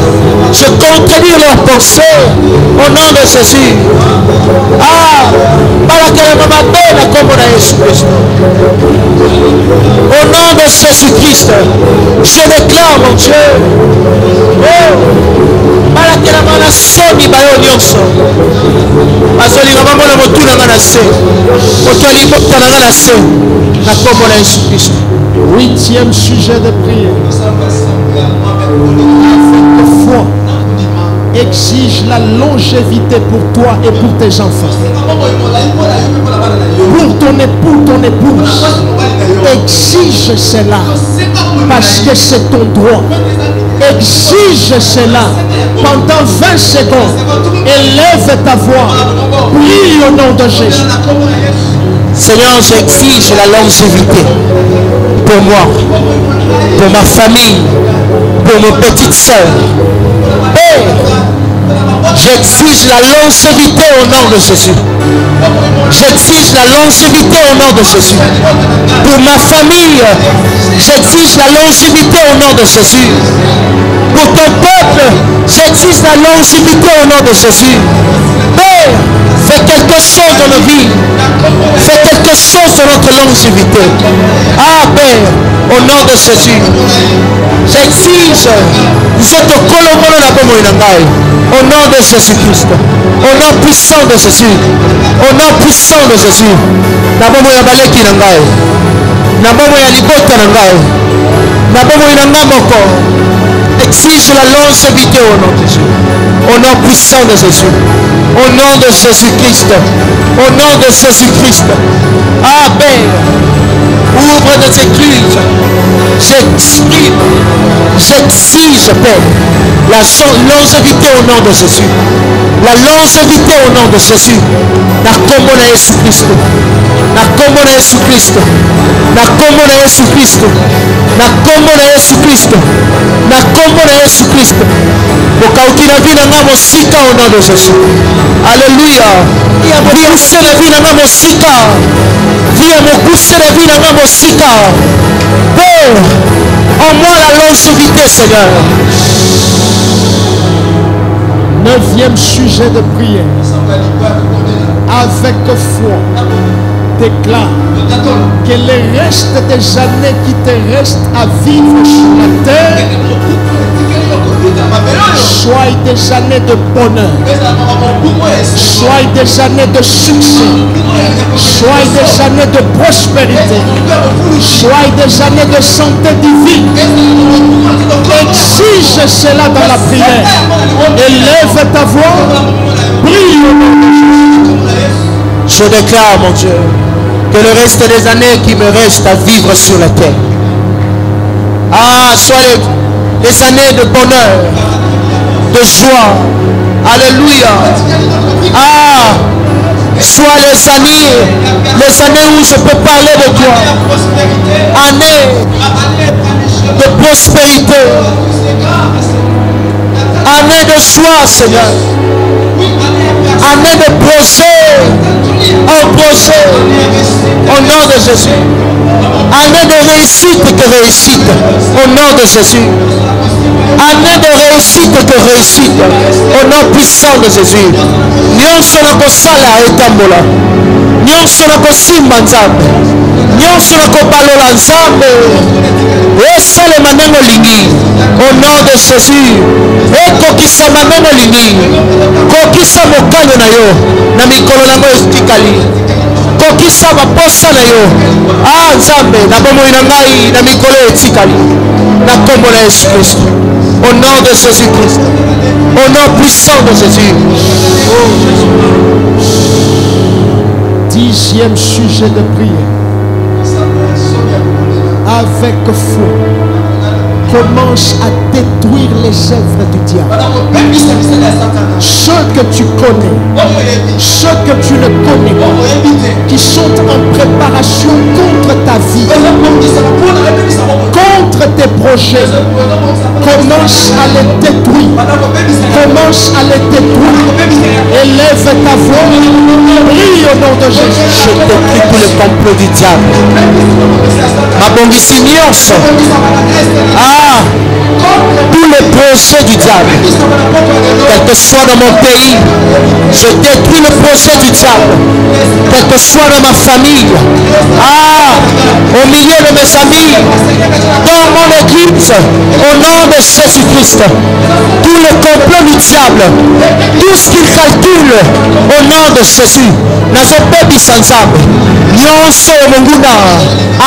je contredis leur pensée au nom de Jésus. Au nom de Jésus-Christ, je déclare mon Dieu. Oh, soni bayo nyonso bazolinga bamona motu na nga na se moto alibota na nga na se na kombo na Yesu Kristo. 8e sujet de prière. La foi exige la longévité pour toi et pour tes enfants. Pour ton époux, ton épouse, exige cela parce que c'est ton droit. Exige cela pendant 20 secondes. Élève ta voix. Prie au nom de Jésus. Seigneur, j'exige la longévité pour moi, pour ma famille, pour mes petites sœurs. Et j'exige la longévité au nom de Jésus. J'exige la longévité au nom de Jésus. Pour ma famille, j'exige la longévité au nom de Jésus. Pour ton peuple, j'exige la longévité au nom de Jésus. Père, fais quelque chose dans nos vies. Fais quelque chose sur notre longévité. Ah Père, au nom de Jésus, j'exige au nom de Jésus-Christ, au nom puissant de Jésus, au nom puissant de Jésus. Nabomo ya baleki na ngai, nabomo ya libota na ngai, nabomo ya ngamoko. Exige la longévité au nom de Jésus, au nom puissant de Jésus, au nom de Jésus-Christ, au nom de Jésus-Christ. Ah Père, ouvre nos églises. J'exprime, j'exige, Père, la longévité au nom de Jésus. La longévité au nom de Jésus. Na kombo na Yesu Christ. Na kombo na Yesu Christ. Na kombo na Yesu Christ. Na kombo na Yesu Christ. Na kombo na Yesu Christ. Bokauki na vie na nga mosika au nom de Jésus. Alléluia. Mokuse na vie na nga mosika. Vie mokuse na vie na nga mosika. Père, en moi la longévité, Seigneur. 9e sujet de prière. Avec foi, déclare que le reste des années qui te restent à vivre sur la terre soient des années de bonheur, soient des années de succès, soient des années de prospérité, soient des années de santé divine. Exige cela dans la prière. Élève ta voix, prie au nom de Jésus. Je déclare, mon Dieu, que le reste des années qui me restent à vivre sur la terre, soient les années de bonheur, de joie. Alléluia. Soit les années où je peux parler de toi. Années de prospérité. Années de joie, Seigneur. Années de projet. Un projet. Au nom de Jésus. Année de réussite que réussite. Au nom de Jésus. Année de réussite que réussite. Au nom puissant de Jésus. Nyonso na kosala etambola. Nyonso na kosimba nzambe. Nyonso na kobalola nzambe. Esalema ndenge olingi. Au nom de Jésus. Ekokisama ndenge olingi. Kokisa mokano na yo. Na mikolo nango etikali. Kokisa baposa na yo. Nzambe na bomoi na ngai na mikolo etikali. Na kombo na Yesu Christ. Au nom de Jésus-Christ. Au nom puissant de Jésus. Oh Jésus. 10e sujet de prière. Avec foi, commence à détruire les œuvres du diable. Ceux que tu connais, ceux que tu ne connais pas, qui sont en préparation contre ta vie, contre tes projets, commence à les détruire. Commence à les détruire. Élève ta voix. Prie au nom de Jésus. Je détruis tous les complots du diable. Ma bongisi nyonso. Tous les projets du diable, quel que soit dans mon pays, je détruis le projet du diable, quel que soit dans ma famille, au milieu de mes amis, dans mon équipe, brise au nom de Jésus-Christ. Tout le complot du diable, tout ce qu'il calcule au nom de Jésus. Nazobebisa nzambe nyonso monguna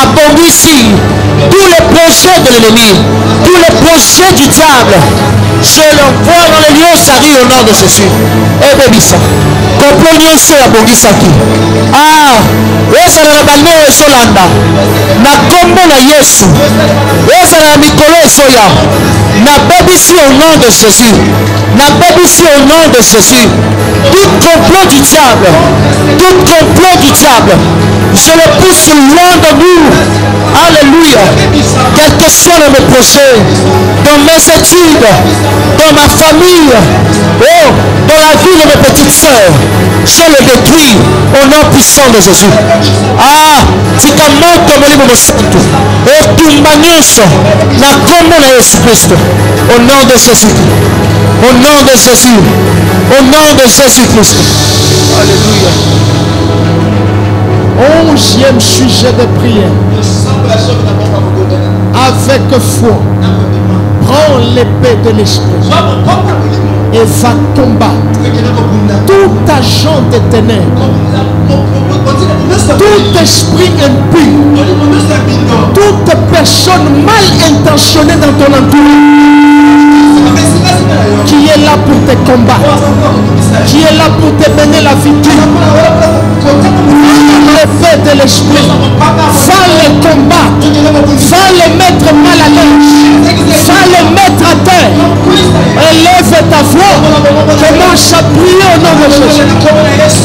abongisi tous les projets de l'ennemi, tous les projets du diable. Je l'envoie dans les lieux sacrés au nom de Jésus. Et bebisa complot nyonso abongisaki ezala na bandeko ezolanda na kombo na Yesu, ezala na mikolo ezoya nabebisi au nom de Jésus, nabebisi au nom de Jésus. Tout complot du diable, tout complot du diable, je le pousse loin de nous. Alléluia. Quel que soit dans mes projets, dans mes études, dans ma famille, dans la vie de mes petites sœurs, je le détruis au nom puissant de Jésus. Tikamoto molimo mosantu etumba nyonso na kombo na Yesu Kristo, au nom de Jésus, au nom de Jésus, au nom de Jésus-Christ. Alléluia. 11e sujet de prière. Avec foi, prends l'épée de l'esprit et va combattre tout agent des ténèbres, tout esprit impur, toute personne mal intentionnée dans ton entourage, qui est là pour te combattre, qui est là pour te mener la victoire. L'effet de l'esprit, va les combattre, va les mettre mal à l'aise, va les mettre à terre. Élève ta voix, commence à prier au nom de Jésus.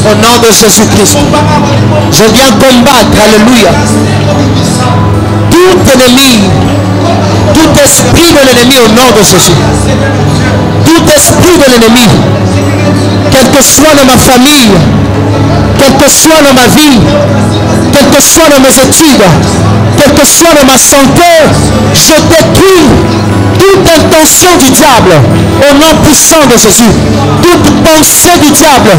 Au nom de Jésus-Christ, je viens combattre, alléluia, tout ennemi, tout esprit de l'ennemi au nom de Jésus. Tout esprit de l'ennemi, quel que soit dans ma famille, quel que soit dans ma vie, quel que soit dans mes études, quel que soit dans ma santé, je détruis toute intention du diable au nom puissant de Jésus. Toute pensée du diable,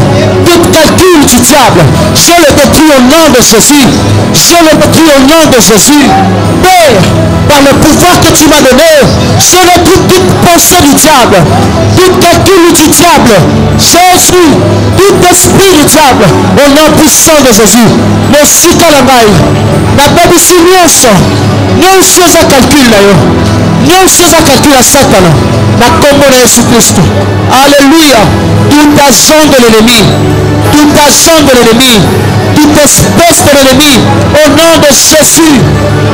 tout calcul du diable, je le détruis au nom de Jésus. Je le détruis au nom de Jésus. Père, par le pouvoir que tu m'as donné, je détruis toute pensée du diable, tout calcul du diable. Jésus, tout esprit du diable, au nom puissant de Jésus. Mosika la ngai, na babisi nyonso za calcul na yo, nyonso za calcul à Satan, na kombo na Jésus Christ. Alléluia. Tout agent de l'ennemi, tout agent de l'ennemi, toute espèce de l'ennemi, au nom de Jésus,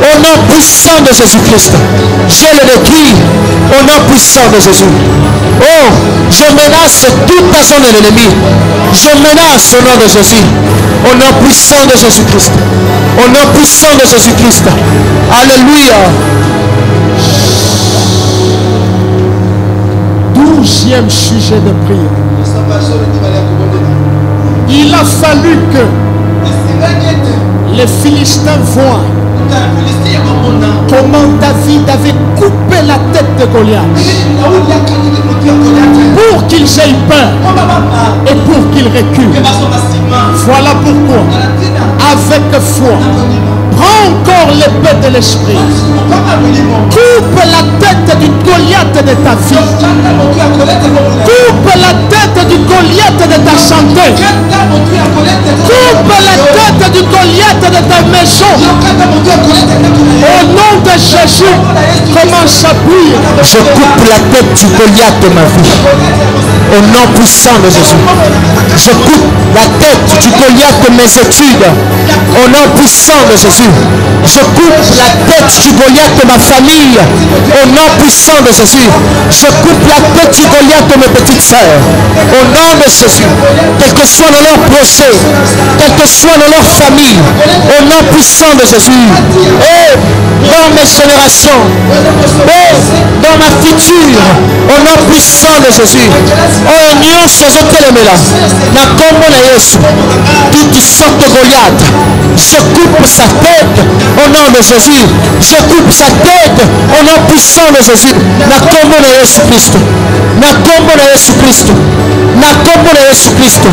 au nom puissant de Jésus-Christ, je le détruis au nom puissant de Jésus. Oh, je menace tout agent de l'ennemi, je menace au nom de Jésus, au nom puissant de Jésus-Christ, au nom puissant de Jésus-Christ. Alléluia. 12e sujet de prière. Il a fallu que les Philistins voient comment David avait coupé la tête de Goliath pour qu'ils aient peur et pour qu'ils reculent. Voilà pourquoi, avec foi, prends encore l'épée de l'esprit, coupe la tête du Goliath de ta vie, coupe la tête du Goliath de ta santé, coupe la tête du Goliath de ta maison. Au nom de Jésus, commence à prier. Je coupe la tête du Goliath de ma vie, au nom puissant de Jésus. Je coupe la tête du Goliath de mes études, au nom puissant de Jésus. Je coupe la tête du Goliath de ma famille, au nom puissant de Jésus. Je coupe la tête du Goliath de mes petites sœurs, au nom de Jésus. Quel que soit dans leur projet, quel que soit dans leur famille, au nom puissant de Jésus. Et dans mes générations, et dans ma future, au nom puissant de Jésus. Oh, nyonso zotelemela na kombo na Yesu, toute sorte de Goliath, je coupe sa tête au nom de Jésus. Je coupe sa tête au nom puissant de Jésus. Na kombo na Yesu Christ, na kombo na Yesu Christ, na kombo na Yesu Christ.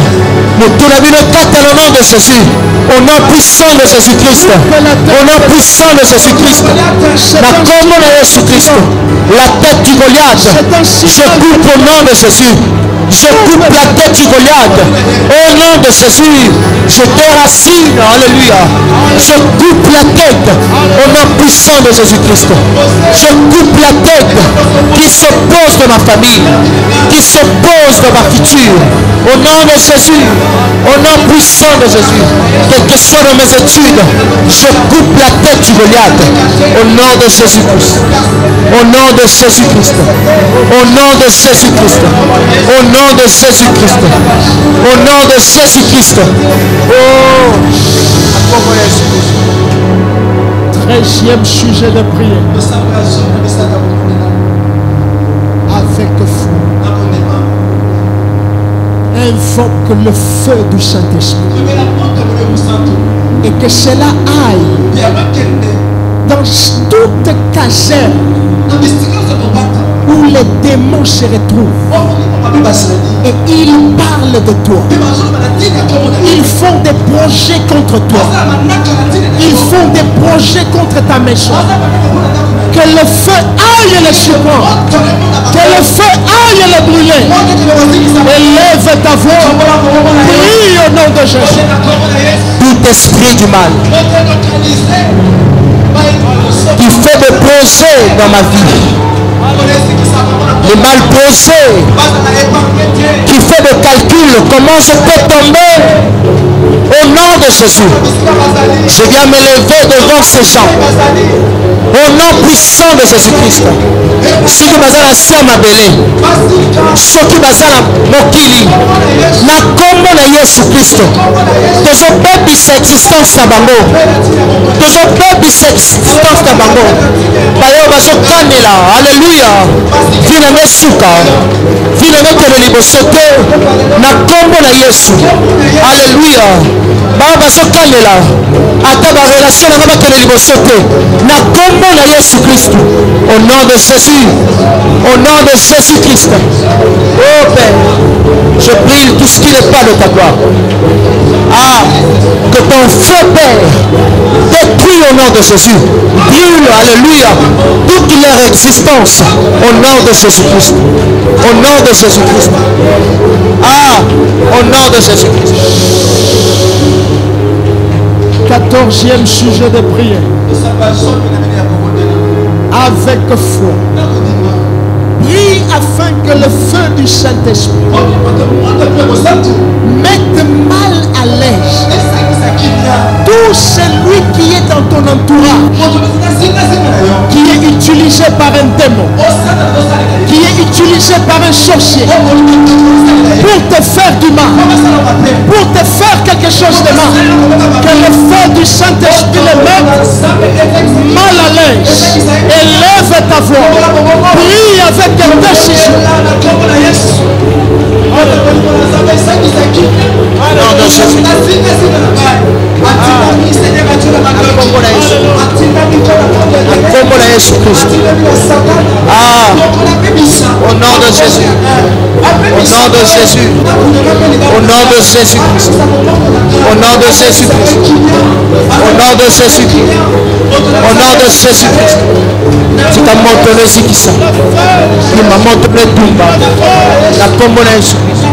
Mutuna bino kata au nom de Jésus, au nom puissant de Jésus Christ, au nom puissant de Jésus Christ. Na kombo na Yesu Christ. La tête du Goliath. Je coupe au nom de Jésus. Je coupe la tête du Goliath. Au nom de Jésus, je déracine. Alléluia. Je coupe la tête au nom puissant de Jésus-Christ. Je coupe la tête qui s'oppose de ma famille, qui s'oppose de ma future. Au nom de Jésus, au nom puissant de Jésus, quel que soit dans mes études, je coupe la tête du Goliath. Au nom de Jésus-Christ. Au nom de Jésus-Christ. Au nom de Jésus-Christ. Au nom de Jésus-Christ. Au nom de Jésus-Christ. Oh, 13e sujet de prière. Avec foi. Invoque le feu du Saint-Esprit. Et que cela aille dans toute caserne où les démons se retrouvent. Et ils parlent de toi. Ils font des projets contre toi. Ils font des projets contre ta maison. Que le feu aille les surprendre. Que le feu aille les brûler. Élève ta voix. Prie au nom de Jésus. Tout esprit du mal qui fait des projets dans ma vie, le mal posé qui fait des calculs, comment je peux tomber, au nom de Jésus, je viens m'élever devant ces gens. Au nom puissant de Jésus-Christ. Ce qui m'a dit ma belé, ce qui m'a dit mokili, na kombo na Yesu Christ. Toujours bébé existence na bango. Toujours bébé existence na bango. Bayo baso kanela. Alléluia. Vina mesuka. Vina mekele libosote. Na kombo na Yesu. Alléluia. Bayo baso kanela. Ata ba relation na mekele libosote. Na kombo na Yesu Christ. Au nom de Jésus. Au nom de Jésus-Christ. Oh Père, je brille tout ce qui n'est pas de ta gloire. Ah, que ton feu, Père, détruit au nom de Jésus. Brûle, alléluia, toute leur existence au nom de Jésus-Christ. Au nom de Jésus-Christ. Ah, au nom de Jésus-Christ. 14e sujet de prière. Avec foi. Prie afin que le feu du Saint-Esprit mette mal à l'aise tout celui qui est dans ton entourage, qui est utilisé par un démon, qui est utilisé par un sorcier pour te faire du mal, pour te faire quelque chose de mal. Que le feu du Saint-Esprit le mette mal à l'aise. Élève ta voix. Prie avec décision. Ah, au nom de Jésus. Au nom de Jésus. Au nom de Jésus-Christ. Au nom de Jésus-Christ. Au nom de Jésus-Christ. Au nom de Jésus-Christ. Tu t'as montré ce qui ça. Tu m'as montré tout bas. La commune est Jésus-Christ.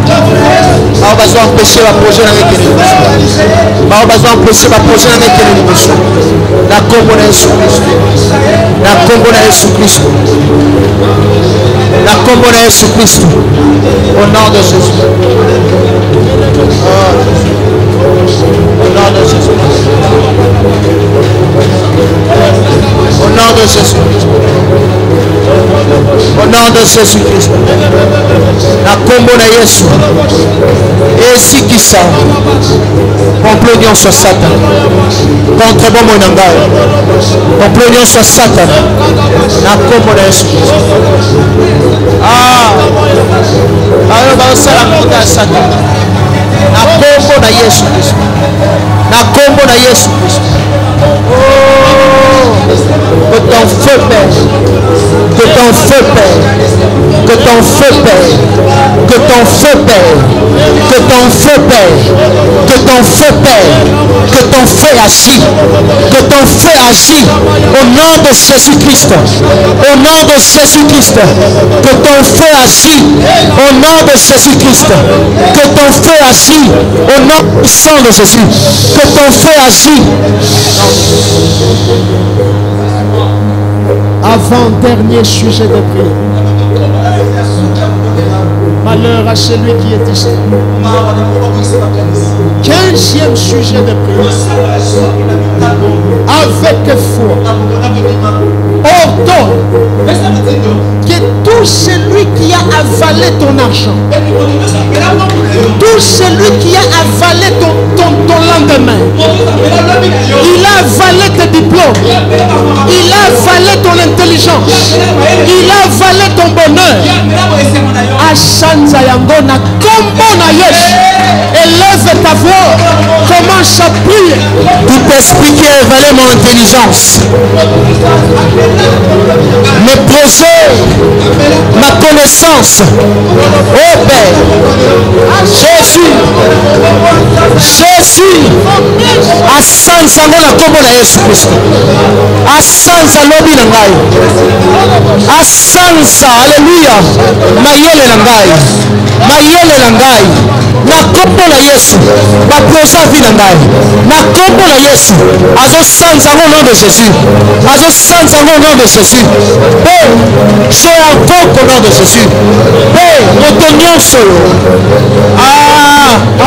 On va empêcher la projet avec les émotions. On va empêcher la projet avec les émotions. La commune est Jésus-Christ. La commune est Jésus-Christ. La commune est Jésus-Christ. Au nom de Jésus. Au nom de Jésus. Au nom de Jésus-Christ. Au nom de Jésus-Christ. La combo na Yesu. Et si qui ça, complonion sur Satan. Contre bon mon angai. Complonion sur Satan. La combo na Yesu. Ah. Alors dans ça la montagne Satan. Na kombo na Yesu Kristo. Na kombo na Yesu Kristo. Oh, que ton feu Père, que ton feu Père, que ton feu Père, que ton feu Père, que ton feu Père, Que ton feu, Père, que ton feu agit. Que ton feu agit au nom de Jésus-Christ. Au nom de Jésus-Christ. Que ton feu agit au nom de Jésus-Christ. Que ton feu agit au nom puissant de Jésus. Que ton feu agit. Avant-dernier sujet de prière. Malheur à celui qui est ici. 15e sujet de prière. Avec foi. Ordonne que tout celui qui a avalé ton argent, tout celui qui a avalé ton lendemain, il a avalé tes diplômes, il a avalé ton intelligence, il a avalé ton bonheur. Ashanza yango na kombo na Yesu. Élève ta voix, commence à prier. Tout esprit qui a avalé mon intelligence, mes projets, ma connaissance, oh Père, Jésus, asanza na kombo na Yesu Kristo, asanza lobi na ngai, asanza, alléluia, mayele na ngai, na kombo na Yesu, ba projet vie na ngai, na kombo na Yesu, azosanza au nom de Jésus, azosanza au nom de Jésus. Je invoque au nom de Jésus. Moto nyonso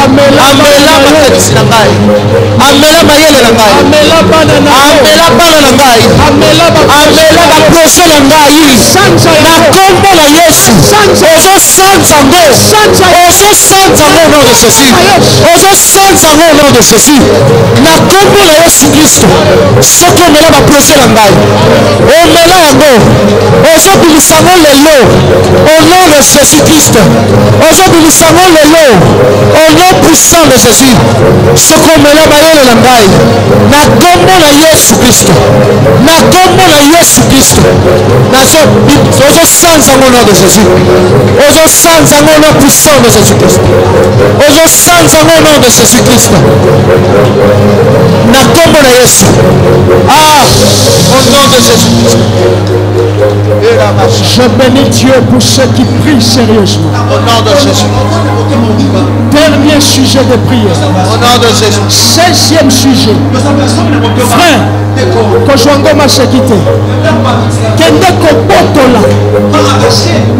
amela makatisi na ngai, amela mayele na ngai, amela bana na ngai, amela baprojet na ngai, na kombo na Yesu, ozosanza ngo, ozosanza ngo au nom de Jésus, ozosanza ngo au nom de Jésus, na kombo na Yesu Kristo. Soki omela baprojet na ngai, omela yango, ozobimisa ngo lelo au nom de Jésus Christ, ozobimisa ngo lelo au nom puissant de Jésus. Soki omela mayele na ngai, na kombo na Yesu Kristo, na kombo na Yesu Kristo, ozosanza ngo au nom de Jésus, ozosanza ngo au nom puissant de Jésus Christ, ozosanza ngo au nom de Jésus Christ, na kombo na Yesu. Au nom de Jésus Christ. Je bénis Dieu pour ceux qui prient sérieusement. Au nom de Jésus. Dernier sujet de prière. Au nom de Jésus. 16e sujet. Frère, Koshwango Mashekite. Kende Kobotola.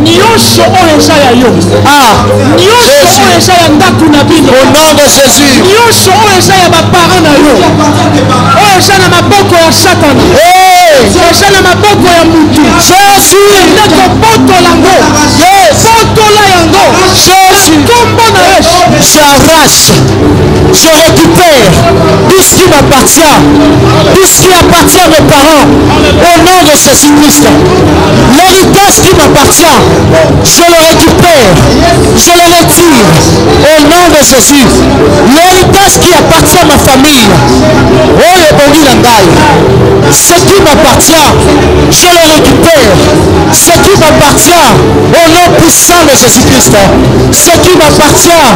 Nyosho Oeza ya yo. Nyosho Oeza ya ndaku na bino. Au nom de Jésus. Nyosho Oeza ya baparents na yo. Oeza na maboko ya Satan. Oeza na maboko ya mutu. Jésus. Kende Kobotola ngo. Botola yango. Jésus. Kombo na Yesu. J'arrache, je récupère tout ce qui m'appartient, tout ce qui appartient à mes parents, au nom de Jésus-Christ. L'héritage qui m'appartient, je le récupère, je le retire, au nom de Jésus. L'héritage qui appartient à ma famille, oh le bon Langai, ce qui m'appartient, je le récupère, ce qui m'appartient, au nom puissant de Jésus-Christ. Ce qui m'appartient,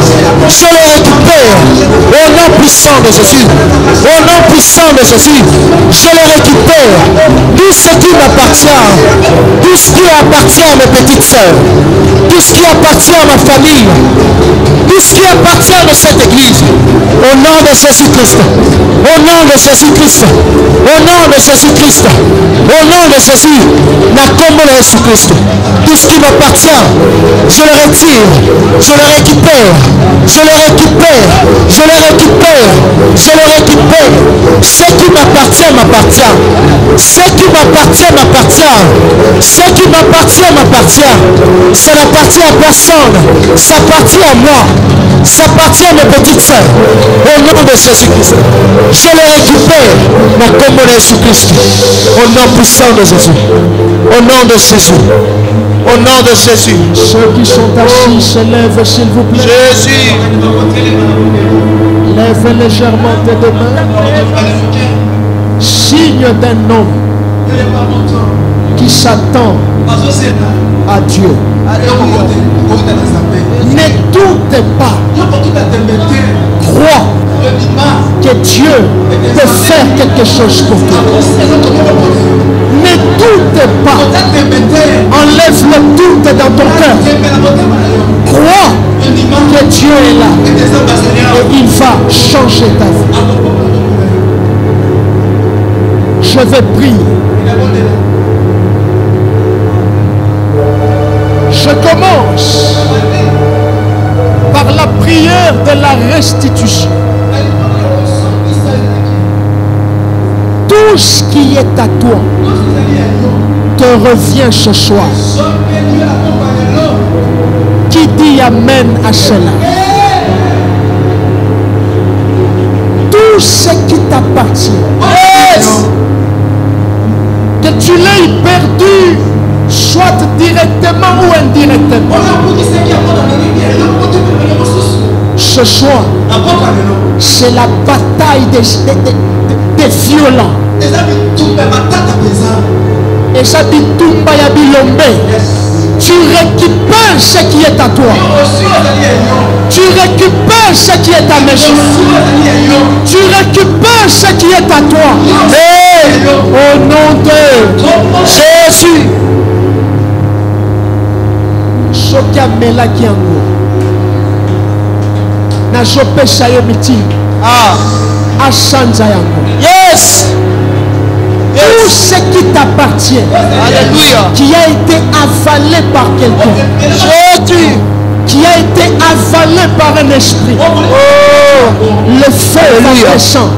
je le récupère au nom puissant de Jésus. Au nom puissant de Jésus, je le récupère. Tout ce qui m'appartient, tout ce qui appartient à mes petites sœurs, tout ce qui appartient à ma famille, tout ce qui appartient de cette église, au nom de Jésus-Christ, au nom de Jésus-Christ, au nom de Jésus-Christ, au nom de Jésus, na kombo na Jésus-Christ, tout ce qui m'appartient, je le retire, je le récupère, je le récupère, je le récupère, je le récupère. Ce qui m'appartient m'appartient, ce qui m'appartient m'appartient, ce qui m'appartient m'appartient. Ça n'appartient à personne, ça appartient à moi, ça appartient à mes petites sœurs. Au nom de Jésus-Christ, je le récupère, ma combo de Jésus-Christ, au nom puissant de Jésus, au nom de Jésus. Au nom de Jésus. Ceux qui sont assis se lèvent s'il vous plaît. Jésus. Lève légèrement tes deux mains. Signe d'un homme. qui s'attend à Dieu. Ne doute pas. Crois que Dieu peut faire quelque chose pour toi. Ne doute pas. Enlève le doute dans ton cœur. Crois que Dieu est là et il va changer ta vie. Je vais prier. Je commence par la prière de la restitution. Tout ce qui est à toi te revient ce soir. Qui dit amen à cela? Tout ce qui t'appartient, que tu l'aies perdu, soit directement ou indirectement, ce soir, c'est la bataille des violents. Et ça dit Tumba ya Bilombe. Tu récupères ce qui est à toi. Tu récupères ce qui est à maison. Tu récupères ce qui est à toi. Et au nom de Jésus. Sokia Melaki yango. Na jopesa yo miti. Ashanza yango. Yes. Tout ce qui t'appartient, alléluia, qui a été avalé par quelqu'un, qui a été avalé par un esprit, le feu va descendre.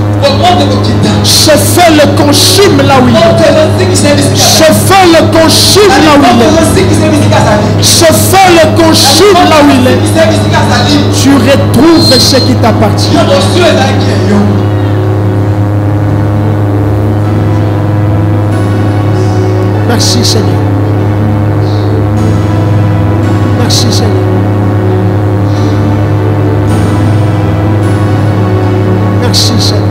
Ce feu le consume là où il est. Ce feu le consume là où il est. Ce feu le consume là où il est. Tu retrouves ce qui t'appartient. Merci Seigneur. Merci Seigneur. Merci Seigneur.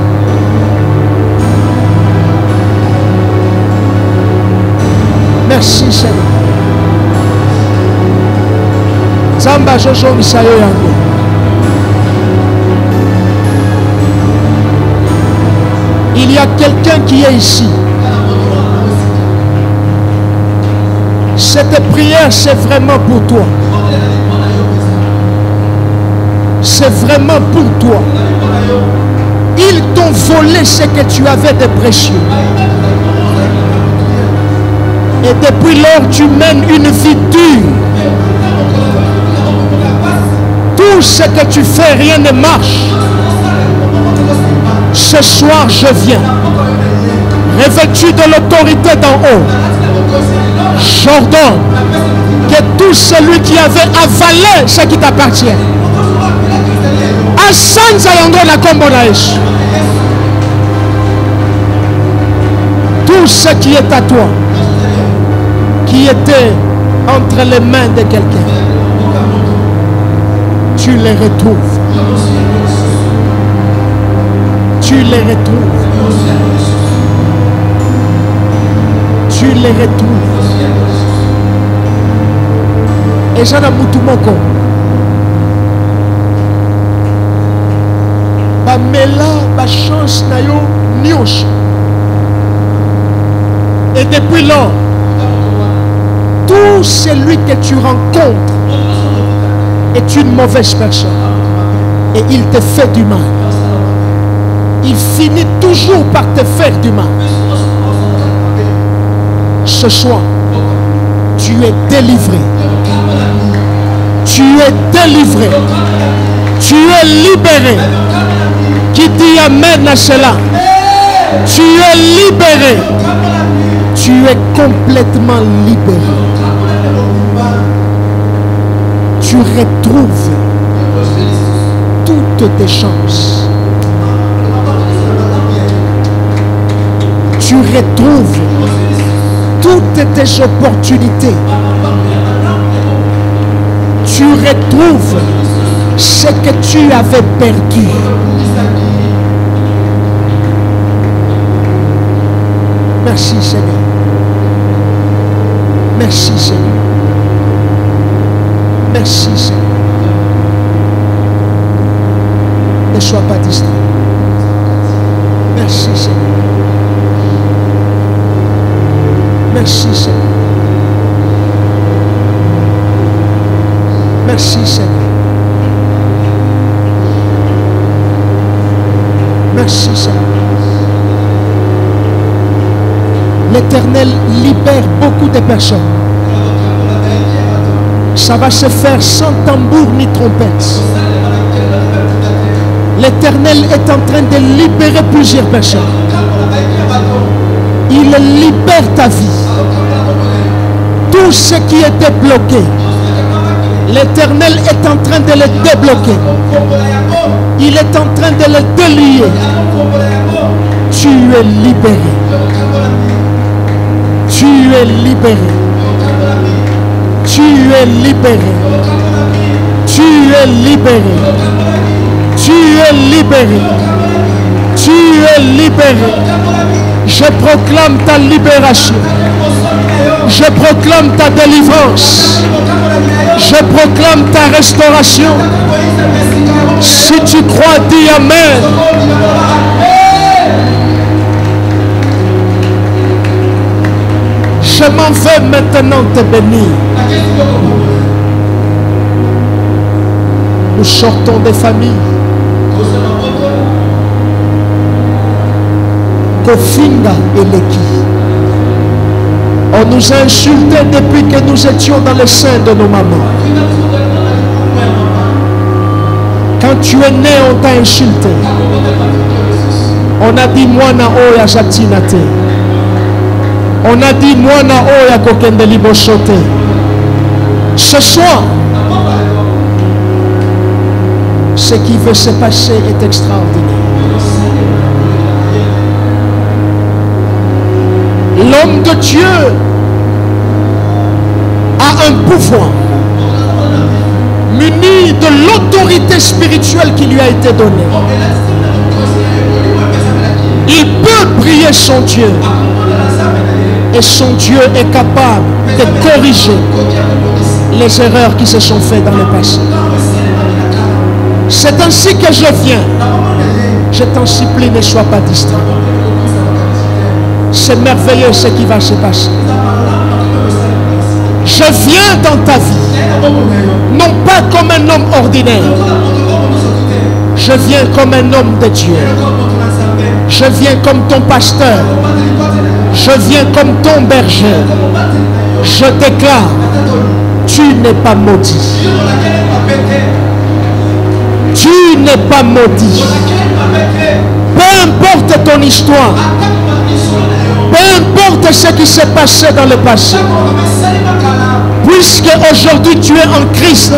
Merci Seigneur. Zamba Jojo Misayo Yango. Il y a quelqu'un qui est ici. Cette prière, c'est vraiment pour toi. C'est vraiment pour toi. Ils t'ont volé ce que tu avais de précieux. Et depuis lors, tu mènes une vie dure. Tout ce que tu fais, rien ne marche. Ce soir, je viens, revêtu de l'autorité d'en haut. J'ordonne que tout celui qui avait avalé ce qui t'appartient, tout ce qui est à toi, qui était entre les mains de quelqu'un, tu les retrouves. Tu les retrouves. Tu les retrouves. Et j'en ai moutumoko. Bamela, ba chance na yo nyos. Et depuis là, tout celui que tu rencontres est une mauvaise personne. Et il te fait du mal. Il finit toujours par te faire du mal. Ce soir, tu es délivré. Tu es délivré. Tu es libéré. Qui dit amen à cela? Tu es libéré. Tu es complètement libéré. Tu retrouves toutes tes chances. Tu retrouves toutes tes opportunités. Tu retrouves ce que tu avais perdu. Merci Seigneur. Merci Seigneur. Merci Seigneur. Ne sois pas distrait. Merci Seigneur. Merci Seigneur. Merci Seigneur. Merci Seigneur. L'Éternel libère beaucoup de personnes. Ça va se faire sans tambour ni trompette. L'Éternel est en train de libérer plusieurs personnes. Il libère ta vie. Tout ce qui était bloqué, l'Éternel est en train de le débloquer. Il est en train de le délier. Tu es libéré. Tu es libéré. Tu es libéré. Tu es libéré. Tu es libéré. Tu es libéré. Je proclame ta libération. Je proclame ta délivrance. Je proclame ta restauration. Si tu crois, dis Amen. Je m'en vais maintenant te bénir. Nous sortons des familles. Kofinga et Leki. On nous a insultés depuis que nous étions dans le sein de nos mamans. Quand tu es né, on t'a insulté. On a dit Mwana Oya Jatinate. On a dit Mwana Oya Kokende Libosote. Ce soir, ce qui veut se passer est extraordinaire. L'homme de Dieu a un pouvoir muni de l'autorité spirituelle qui lui a été donnée. Il peut prier son Dieu et son Dieu est capable de corriger les erreurs qui se sont faites dans le passé. C'est ainsi que je viens. Je t'en supplie, ne sois pas distrait. C'est merveilleux ce qui va se passer. Je viens dans ta vie, non pas comme un homme ordinaire. Je viens comme un homme de Dieu. Je viens comme ton pasteur. Je viens comme ton berger. Je déclare, tu n'es pas maudit. Tu n'es pas maudit. Peu importe ton histoire. Peu importe ce qui s'est passé dans le passé. Puisque aujourd'hui tu es en Christ,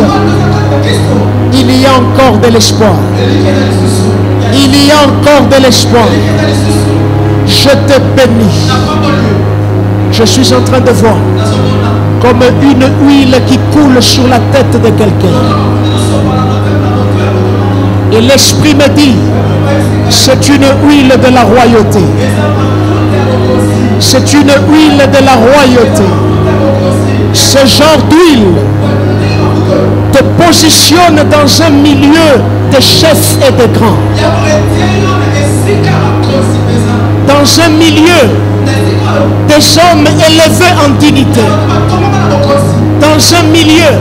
il y a encore de l'espoir. Il y a encore de l'espoir. Je te bénis. Je suis en train de voir comme une huile qui coule sur la tête de quelqu'un. Et l'Esprit me dit, c'est une huile de la royauté. C'est une huile de la royauté. Ce genre d'huile te positionne dans un milieu de chefs et de grands. Dans un milieu des hommes élevés en dignité. Dans un milieu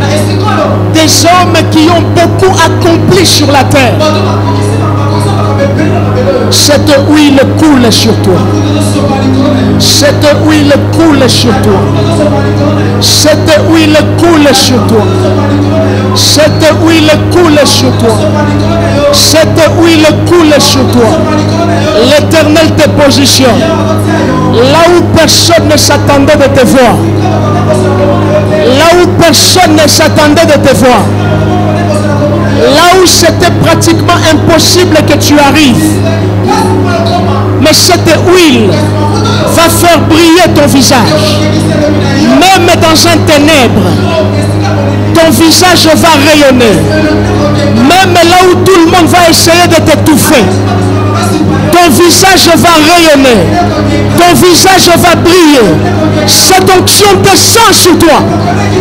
des hommes qui ont beaucoup accompli sur la terre. Cette huile coule sur toi. Cette huile coule sur toi. Cette huile coule sur toi. Cette huile coule sur toi. Cette huile coule sur toi. L'Éternel te positionne là où personne ne s'attendait de te voir. Là où personne ne s'attendait de te voir. Là où c'était pratiquement impossible que tu arrives. Mais cette huile va faire briller ton visage. Même dans un ténèbre, ton visage va rayonner. Même là où tout le monde va essayer de t'étouffer, ton visage va rayonner. Ton visage va briller. Cette cette onction descend sur toi.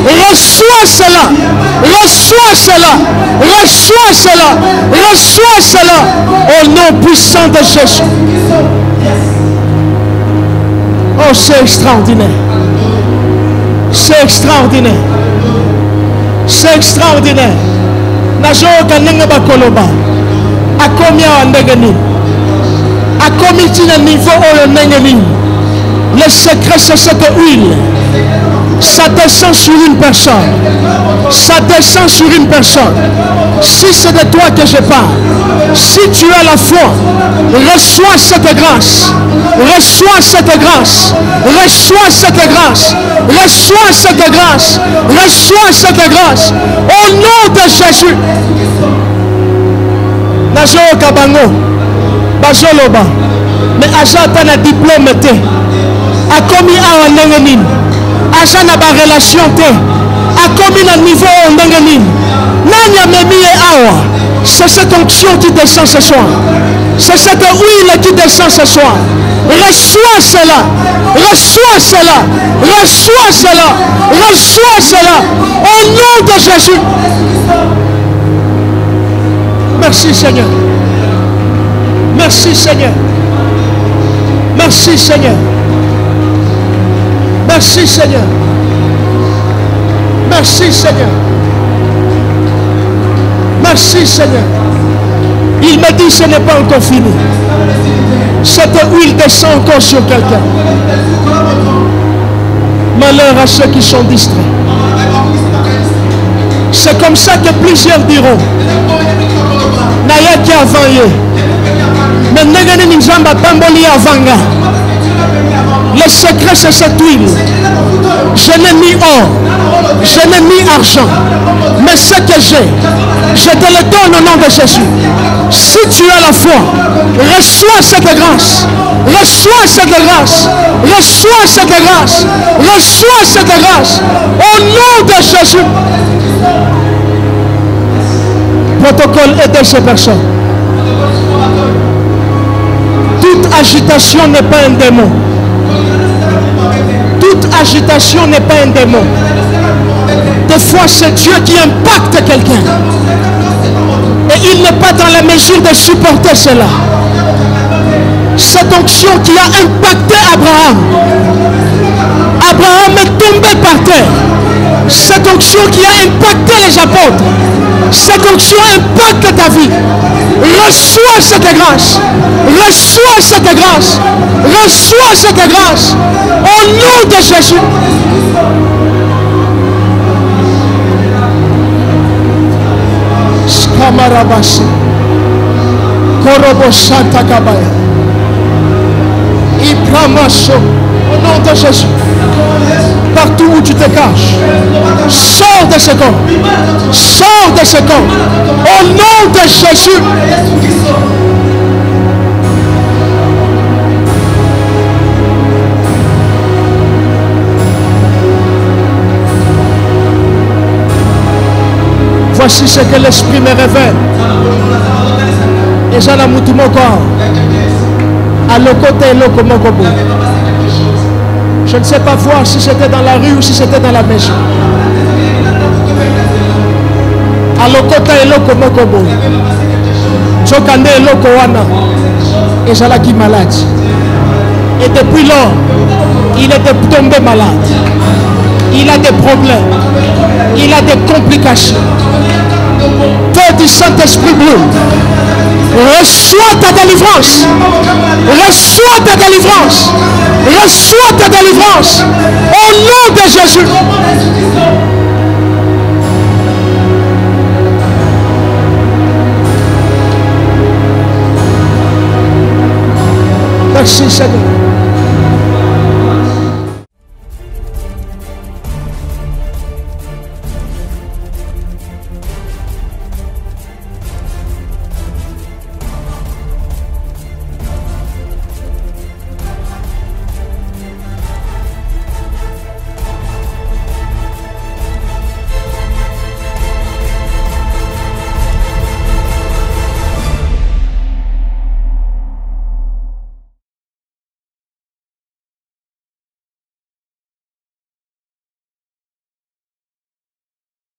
Reçois cela. Reçois cela. Reçois cela. Reçois cela. Au nom puissant de Jésus. Oh, c'est extraordinaire. C'est extraordinaire. C'est extraordinaire. Najoka nenga bakoloba. Akomi a ndegeni. Akomi tina niveau oyo ndegeni. Le secret c'est cette huile. Ça descend sur une personne. Ça descend sur une personne. Si c'est de toi que je parle, si tu as la foi, reçois cette grâce. Reçois cette grâce. Reçois cette grâce. Reçois cette grâce. Reçois cette grâce. Au nom de Jésus. Najoka bango. Bajoloba. Mais ajata na diplôme te. Akomi awa ndenge nini. Aja na ba relation te. Akomi na niveau ndenge nini. Nani amemi awa. C'est cette onction qui descend ce soir. C'est cette huile qui descend ce soir. Reçois cela. Reçois cela. Reçois cela. Reçois cela. Au nom de Jésus. Merci Seigneur. Merci Seigneur. Merci Seigneur. Merci Seigneur. Merci Seigneur. Merci Seigneur. Il me dit ce n'est pas encore fini. Cette huile descend encore sur quelqu'un. Malheur à ceux qui sont distraits. C'est comme ça que plusieurs diront. Naya qui a vaillé. Mais Negani Nzamba Tamboli Avanga. Le secret c'est cette huile. Je n'ai ni or, je n'ai ni argent, mais ce que j'ai, je te le donne au nom de Jésus. Si tu as la foi, reçois cette grâce, reçois cette grâce, reçois cette grâce, reçois cette grâce, au nom de Jésus. Protocole, aidez ces personnes. Toute agitation n'est pas un démon. Toute agitation n'est pas un démon. Des fois, c'est Dieu qui impacte quelqu'un. Et il n'est pas dans la mesure de supporter cela. Cette onction qui a impacté Abraham. Abraham est tombé par terre. Cette onction qui a impacté les apôtres. Cette onction impacte ta vie. Reçois cette grâce. Reçois cette grâce. Reçois cette grâce. Au nom de Jésus. Skamarabasi. Koroboshanta Kabaya. Ibramaso. Au nom de Jésus. Partout où tu te caches, sors de ce corps. Sors de ce corps. Au nom de Jésus. Voici ce que l'Esprit me révèle. Et j'en ai mouti mon corps. À l'côté, l'okomokobo. Je ne sais pas voir si c'était dans la rue ou si c'était dans la maison. À l'okota et l'okomokobo. Jokande et l'okowana. Et Jalaki malade. Et depuis lors, il était tombé malade. Il a des problèmes. Il a des complications. Feu du Saint-Esprit bleu. Reçois ta délivrance. Reçois ta délivrance. Reçois ta délivrance. Au nom de Jésus. Merci Seigneur.